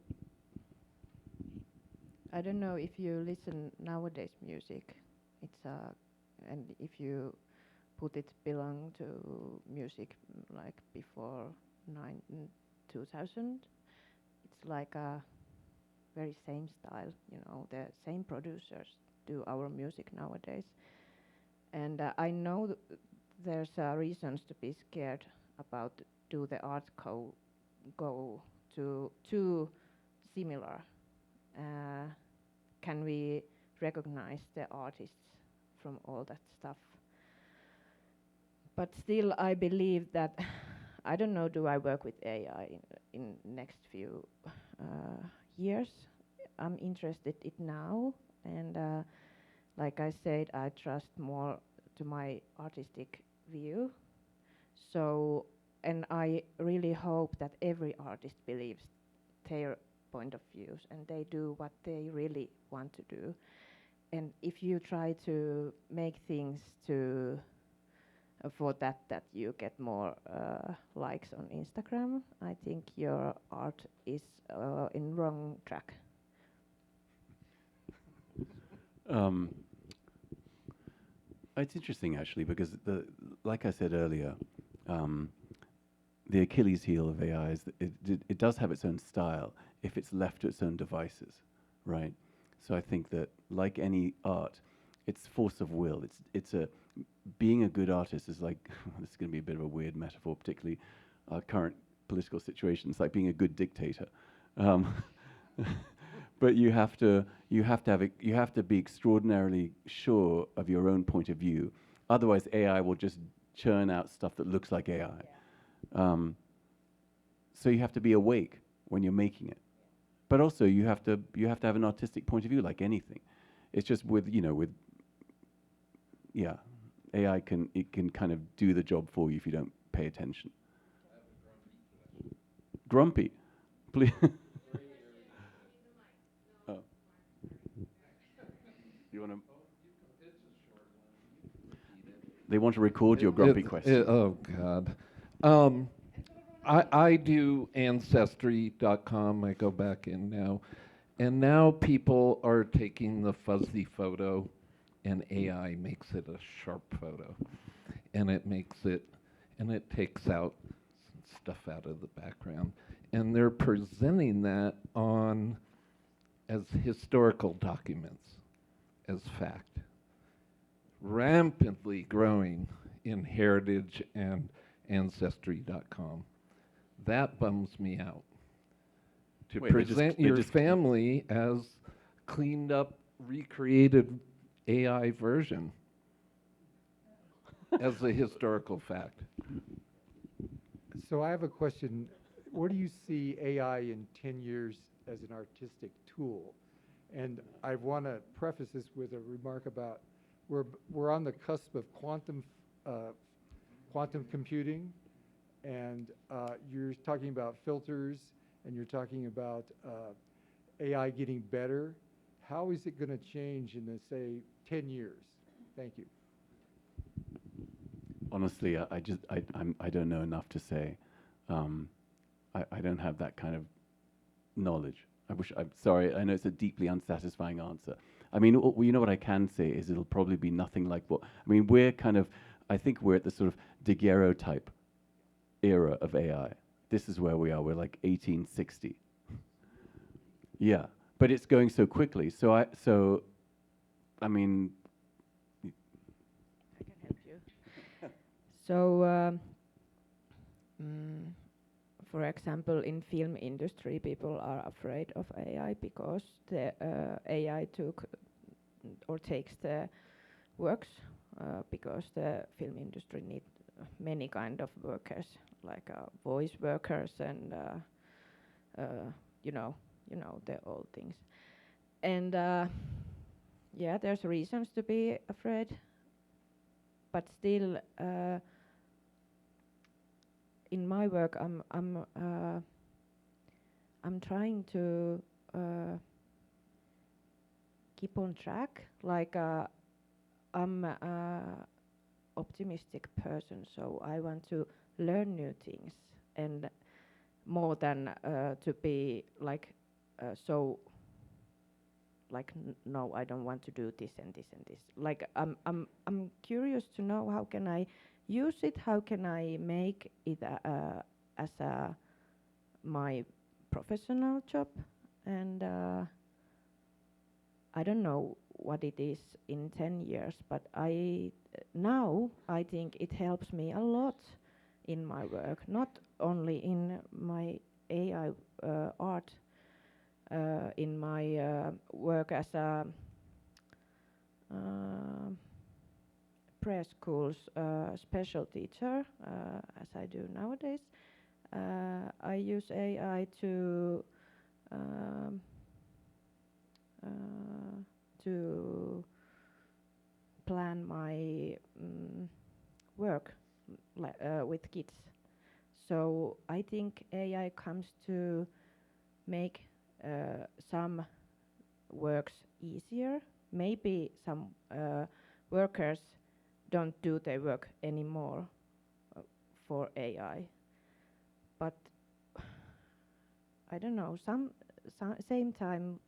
I don't know if you listen nowadays music. It's and if you put it belong to music like before 2000, it's like a very same style. You know, the same producers do our music nowadays. And I know there's reasons to be scared about do the art go to too similar. Can we recognize the artists from all that stuff? But still, I believe that I don't know. Do I work with AI in next few years? I'm interested in now, and like I said, I trust more to my artistic view. So, and I really hope that every artist believes their point of views and they do what they really want to do. And if you try to make things to for that you get more likes on Instagram, I think your art is in wrong track. It's interesting actually because like I said earlier, the Achilles heel of AI is that it does have its own style if it's left to its own devices, right? So I think that like any art, it's force of will. It's a being a good artist is like this is going to be a bit of a weird metaphor, particularly our current political situation. It's like being a good dictator. But you have to be extraordinarily sure of your own point of view. Otherwise, AI will just churn out stuff that looks like AI. So you have to be awake when you're making it. But also you have to have an artistic point of view, like anything. It's just with AI can kind of do the job for you if you don't pay attention. Grumpy, please. Oh. You want to? They want to record your grumpy question. Oh God. I do Ancestry.com. I go back in now. And now people are taking the fuzzy photo and AI makes it a sharp photo. And it takes out stuff out of the background. And they're presenting that as historical documents, as fact. Rampantly growing in Heritage and Ancestry.com. That bums me out. To Wait, present your family as cleaned up, recreated AI version as a historical fact. So I have a question. Where do you see AI in 10 years as an artistic tool? And I want to preface this with a remark about we're on the cusp of quantum computing, and you're talking about filters, and you're talking about AI getting better. How is it going to change in, say, 10 years? Thank you. Honestly, I don't know enough to say. I don't have that kind of knowledge. I'm sorry. I know it's a deeply unsatisfying answer. I mean, you know what I can say is it'll probably be nothing like what. I mean, I think we're at the sort of daguerreotype era of AI. This is where we are. We're like 1860. Yeah, but it's going so quickly. I mean. I can help you. So, for example, in film industry, people are afraid of AI because the AI takes the works because the film industry need many kind of workers, like voice workers and you know the old things. And Yeah, there's reasons to be afraid, but still, in my work, I'm trying to keep on track. Like I'm a optimistic person, so I want to learn new things, and more than to be like so. Like no, I don't want to do this and this and this. Like I'm curious to know how can I use it? How can I make it as a my professional job? And I don't know what it is in 10 years, but now I think it helps me a lot in my work, not only in my AI art, in my work as a preschool's special teacher, as I do nowadays. I use AI um, to plan my work with kids. So I think AI comes to make some works easier. Maybe some workers don't do their work anymore for AI, but I don't know. Same time,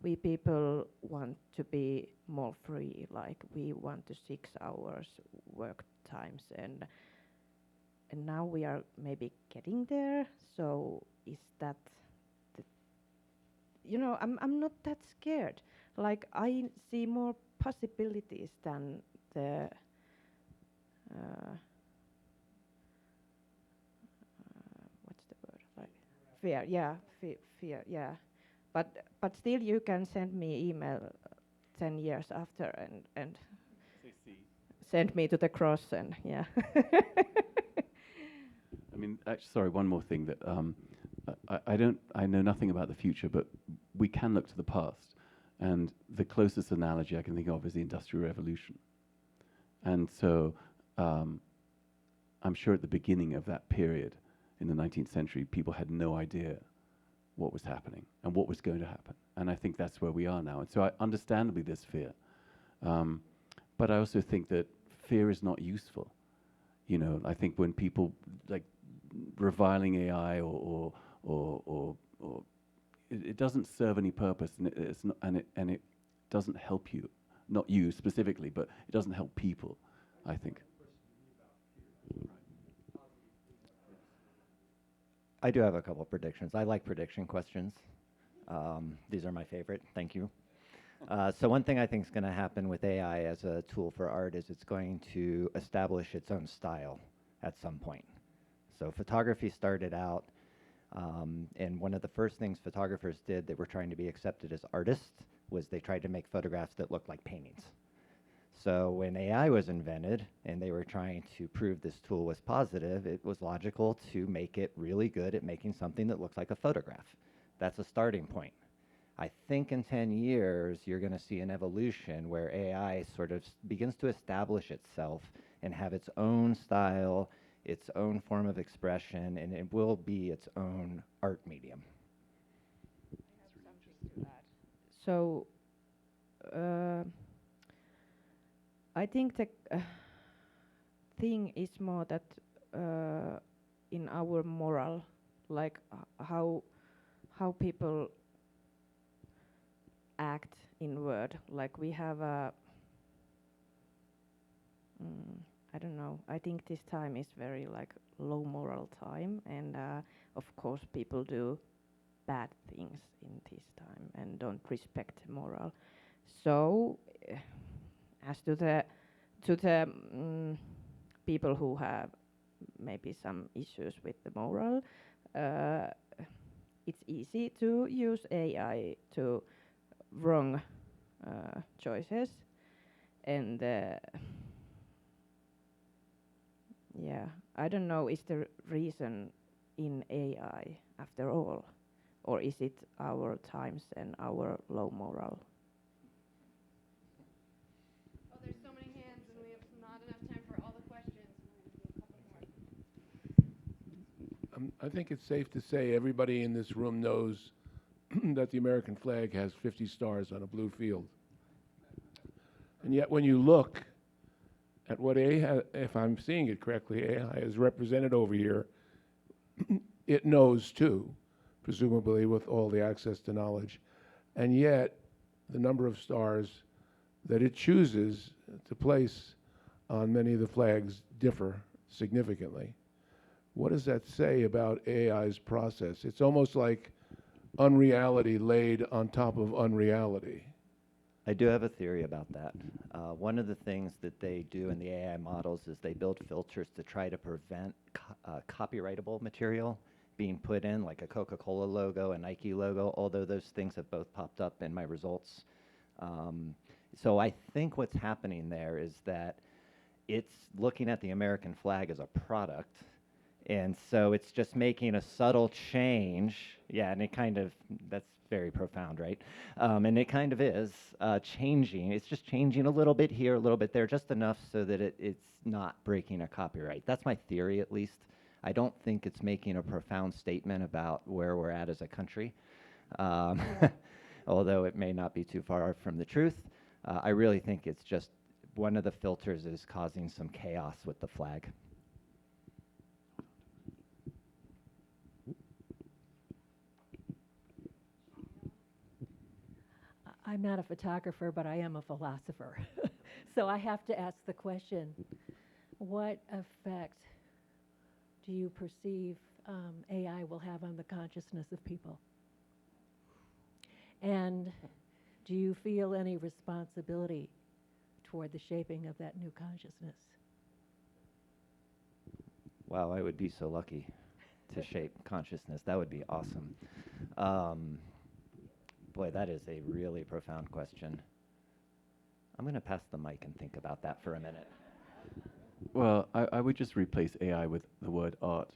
we people want to be more free. Like we want to 6 hours work times, and now we are maybe getting there. So is that I'm not that scared. Like I see more possibilities than the what's the word? Like fear. Yeah, fear. Yeah, but still, you can send me email 10 years after and send me to the cross and yeah. I mean, actually, sorry, one more thing that I know nothing about the future, but we can look to the past. And the closest analogy I can think of is the Industrial Revolution. And so I'm sure at the beginning of that period in the 19th century, people had no idea what was happening and what was going to happen. And I think that's where we are now. And so understandably, there's fear. But I also think that fear is not useful. You know, I think when people like reviling AI or it doesn't serve any purpose, and it's not, and it doesn't help you, not you specifically, but it doesn't help people, I think. I do have a couple of predictions. I like prediction questions. These are my favorite. Thank you. So one thing I think is going to happen with AI as a tool for art is it's going to establish its own style at some point. So photography started out, and one of the first things photographers did that were trying to be accepted as artists was they tried to make photographs that looked like paintings. So when AI was invented and they were trying to prove this tool was positive, it was logical to make it really good at making something that looks like a photograph. That's a starting point. I think in 10 years, you're going to see an evolution where AI sort of begins to establish itself and have its own style, its own form of expression, and it will be its own art medium. I have something to add. So I think the thing is more that in our moral, like how people act in word. Like we have a, I don't know. I think this time is very like low moral time, and of course people do bad things in this time and don't respect moral. So, as to the people who have maybe some issues with the moral, it's easy to use AI to wrong choices, and yeah, I don't know, is the reason in AI after all, or is it our times and our low moral? I think it's safe to say everybody in this room knows that the American flag has 50 stars on a blue field. And yet when you look at what AI, if I'm seeing it correctly, AI is represented over here, it knows too, presumably with all the access to knowledge. And yet the number of stars that it chooses to place on many of the flags differ significantly. What does that say about AI's process? It's almost like unreality laid on top of unreality. I do have a theory about that. One of the things that they do in the AI models is they build filters to try to prevent copyrightable material being put in, like a Coca-Cola logo, a Nike logo, although those things have both popped up in my results. So I think what's happening there is that it's looking at the American flag as a product, and so it's just making a subtle change. Yeah, and it kind of, that's very profound, right? And it kind of is changing. It's just changing a little bit here, a little bit there, just enough so that it's not breaking a copyright. That's my theory, at least. I don't think it's making a profound statement about where we're at as a country, although it may not be too far from the truth. I really think it's just one of the filters that is causing some chaos with the flag. I'm not a photographer, but I am a philosopher. So I have to ask the question, what effect do you perceive AI will have on the consciousness of people? And do you feel any responsibility toward the shaping of that new consciousness? Wow, I would be so lucky to shape consciousness. That would be awesome. Boy, that is a really profound question. I'm going to pass the mic and think about that for a minute. Well, I would just replace AI with the word art,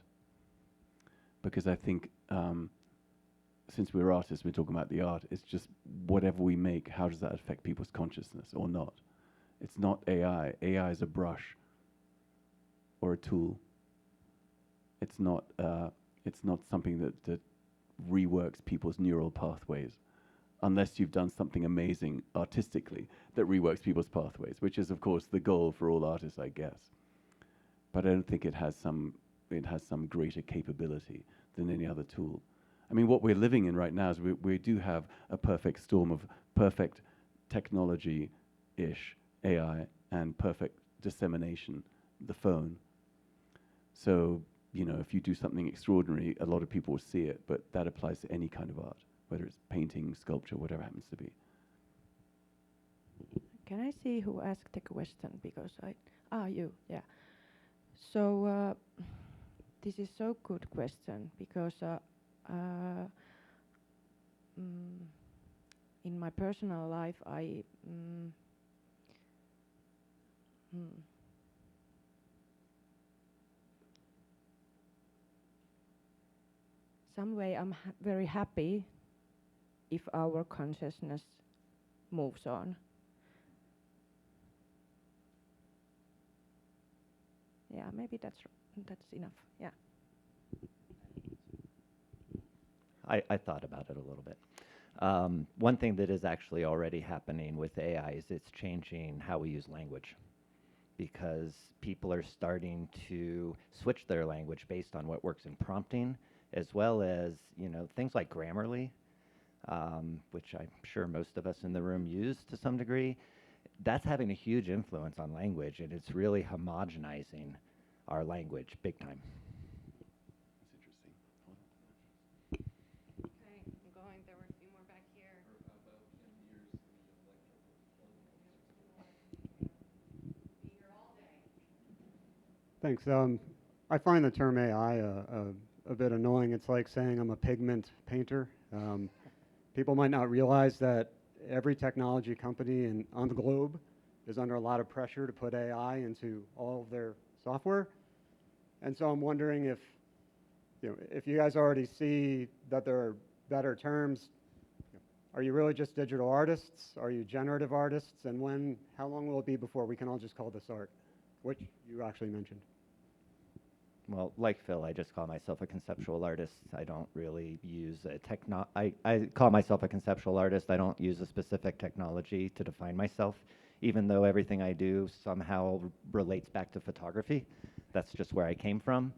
because I think since we're artists, we're talking about the art. It's just whatever we make, how does that affect people's consciousness or not? It's not AI. AI is a brush or a tool. It's not something that reworks people's neural pathways, unless you've done something amazing artistically that reworks people's pathways, which is, of course, the goal for all artists, I guess. But I don't think it has some greater capability than any other tool. I mean, what we're living in right now is we do have a perfect storm of perfect technology-ish AI and perfect dissemination, the phone. So, you know, if you do something extraordinary, a lot of people will see it, but that applies to any kind of art, whether it's painting, sculpture, whatever it happens to be. Can I see who asked the question? Because you, yeah. So this is so good question, because in my personal life, some way I'm very happy if our consciousness moves on. Yeah, maybe that's enough. Yeah. I thought about it a little bit. One thing that is actually already happening with AI is it's changing how we use language, because people are starting to switch their language based on what works in prompting, as well as, you know, things like Grammarly, which I'm sure most of us in the room use to some degree. That's having a huge influence on language, and it's really homogenizing our language big time. Okay, I'm going. There were a few more back here. Be here all day. Thanks. I find the term AI a bit annoying. It's like saying I'm a pigment painter. People might not realize that every technology company on the globe is under a lot of pressure to put AI into all of their software. And so I'm wondering if you guys already see that there are better terms. Are you really just digital artists? Are you generative artists? And how long will it be before we can all just call this art, which you actually mentioned? Well, like Phil, I just call myself a conceptual artist. I don't really use a I call myself a conceptual artist. I don't use a specific technology to define myself, even though everything I do somehow relates back to photography. That's just where I came from.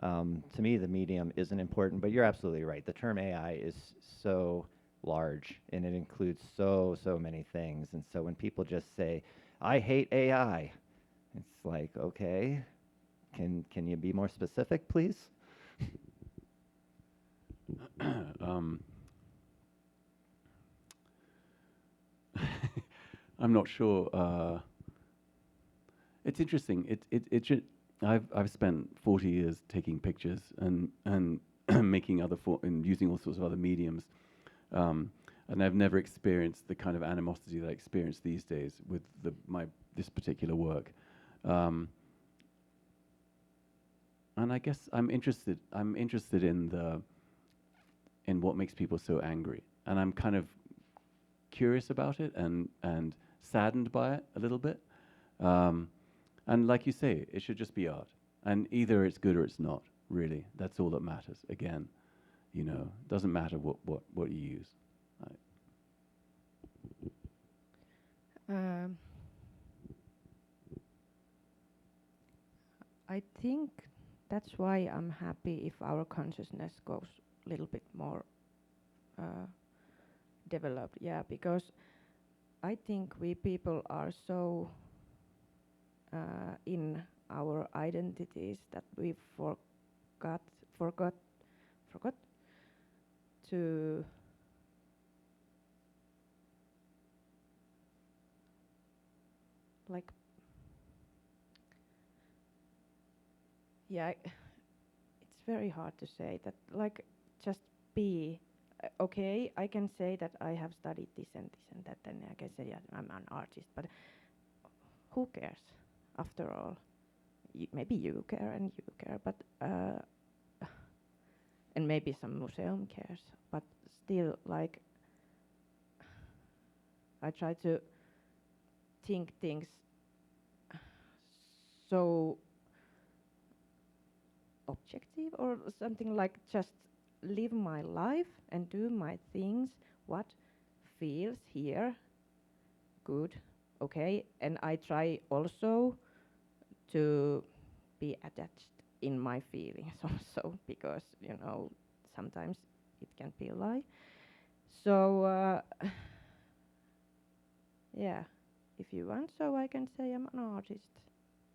To me, the medium isn't important, but you're absolutely right. The term AI is so large, and it includes so many things. And so when people just say, "I hate AI," it's like, okay, can you be more specific, please? I'm not sure. It's interesting. I've spent 40 years taking pictures and making and using all sorts of other mediums, and I've never experienced the kind of animosity that I experience these days with this particular work. And I guess I'm interested in what makes people so angry, and I'm kind of curious about it and saddened by it a little bit. And like you say, it should just be art, and either it's good or it's not. Really, that's all that matters. Again, doesn't matter what you use. I think that's why I'm happy if our consciousness goes a little bit more developed. Yeah, because I think we people are so in our identities that we forgot to like it's very hard to say that, like, just be okay. I can say that I have studied this and this and that, and I can say I'm an artist, but who cares after all? Maybe you care and you care, but and maybe some museum cares, but still, like, I try to think things so objective or something, like just live my life and do my things, what feels here good, okay, and I try also to be attached in my feelings also, because sometimes it can be a lie. So yeah, if you want, so I can say I'm an artist.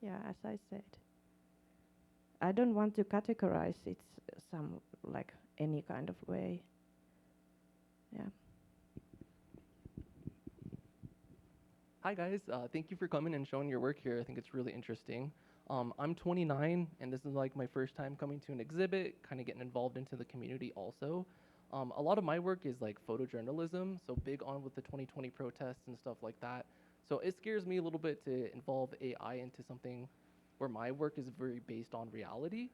Yeah, as I said, I don't want to categorize it some, like, any kind of way. Yeah. Hi guys, thank you for coming and showing your work here. I think it's really interesting. I'm 29, and this is like my first time coming to an exhibit, kind of getting involved into the community also. A lot of my work is like photojournalism, so big on with the 2020 protests and stuff like that. So it scares me a little bit to involve AI into something where my work is very based on reality.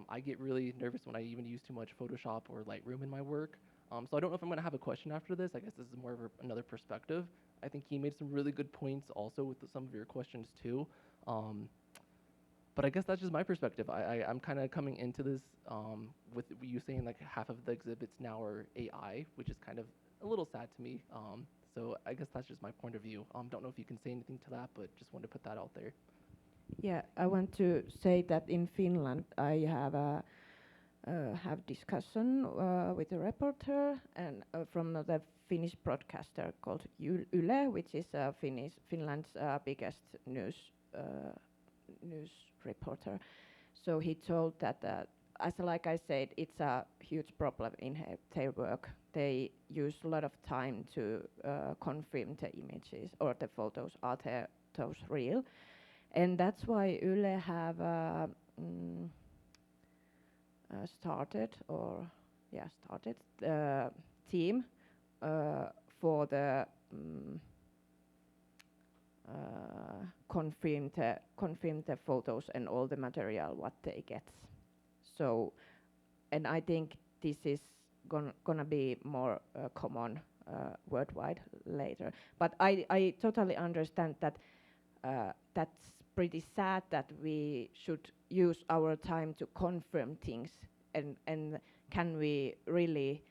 I get really nervous when I even use too much Photoshop or Lightroom in my work. So I don't know if I'm going to have a question after this. I guess this is more of another perspective. I think he made some really good points also with some of your questions too. But I guess that's just my perspective. I'm kind of coming into this with you saying like half of the exhibits now are AI, which is kind of a little sad to me. So I guess that's just my point of view. Don't know if you can say anything to that, but just wanted to put that out there. Yeah, I want to say that in Finland I have discussion with a reporter and from the Finnish broadcaster called Yle, which is Finland's biggest news reporter. So he told that, as like I said, it's a huge problem in their work. They use a lot of time to confirm the images or the photos, are those real. And that's why Yle have started the team for the confirm the photos and all the material what they get. So, and I think this is gonna be more common worldwide later. But I totally understand that that's pretty sad that we should use our time to confirm things, and can we really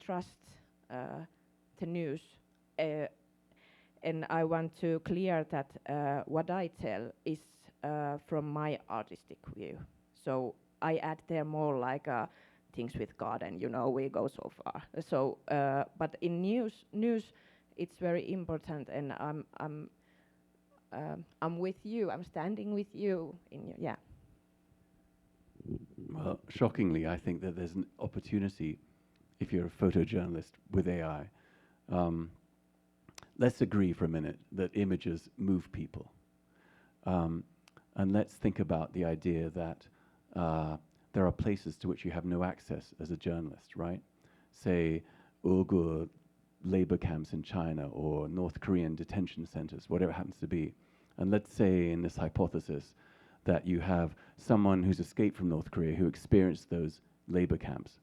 trust the news? And I want to clear that what I tell is from my artistic view. So I add there more like things with God, and we go so far. So, but in news, it's very important, and I'm with you. I'm standing with you yeah. Well, shockingly, I think that there's an opportunity if you're a photojournalist with AI. Let's agree for a minute that images move people. And let's think about the idea that there are places to which you have no access as a journalist, right? Say, Uyghur labor camps in China or North Korean detention centers, whatever it happens to be. And let's say in this hypothesis that you have someone who's escaped from North Korea who experienced those labor camps.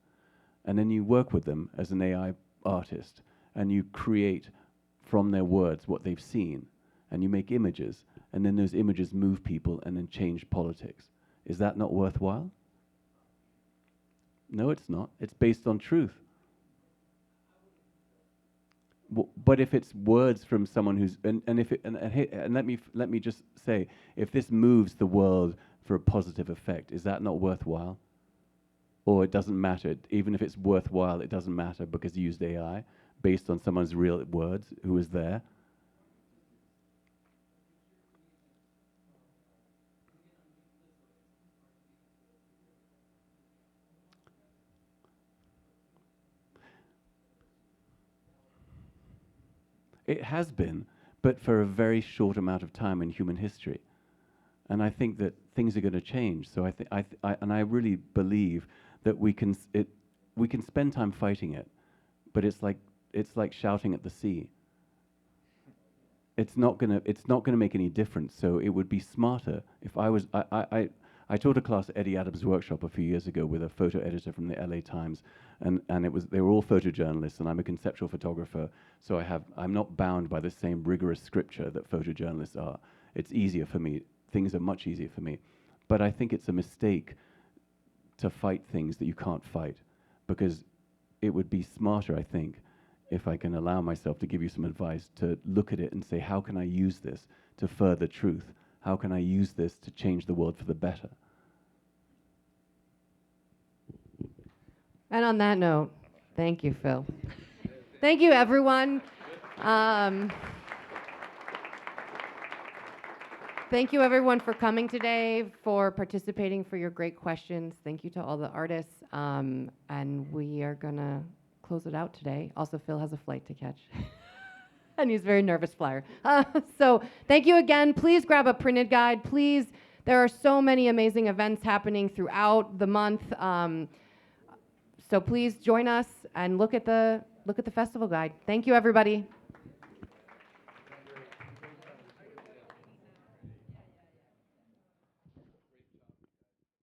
And then you work with them as an AI artist, and you create from their words what they've seen, and you make images, and then those images move people and then change politics. Is that not worthwhile? No, it's not. It's based on truth. But if it's words from someone who's and let me just say, if this moves the world for a positive effect, is that not worthwhile? Or it doesn't matter. Even if it's worthwhile, it doesn't matter because you used AI based on someone's real words who was there. It has been, but for a very short amount of time in human history. And I think that things are going to change. So I really believe that we can spend time fighting it, but it's like shouting at the sea. It's not gonna make any difference. So it would be smarter if I taught a class at Eddie Adams' workshop a few years ago with a photo editor from the LA Times, and they were all photojournalists, and I'm a conceptual photographer, so I'm not bound by the same rigorous scripture that photojournalists are. It's easier for me. Things are much easier for me. But I think it's a mistake to fight things that you can't fight, because it would be smarter, I think, if I can allow myself to give you some advice, to look at it and say, how can I use this to further truth? How can I use this to change the world for the better? And on that note, thank you, Phil. Thank you, everyone. Thank you, everyone, for coming today, for participating, for your great questions. Thank you to all the artists. And we are going to close it out today. Also, Phil has a flight to catch. And he's a very nervous flyer. So thank you again. Please grab a printed guide. Please, there are so many amazing events happening throughout the month. So please join us and look at the festival guide. Thank you, everybody.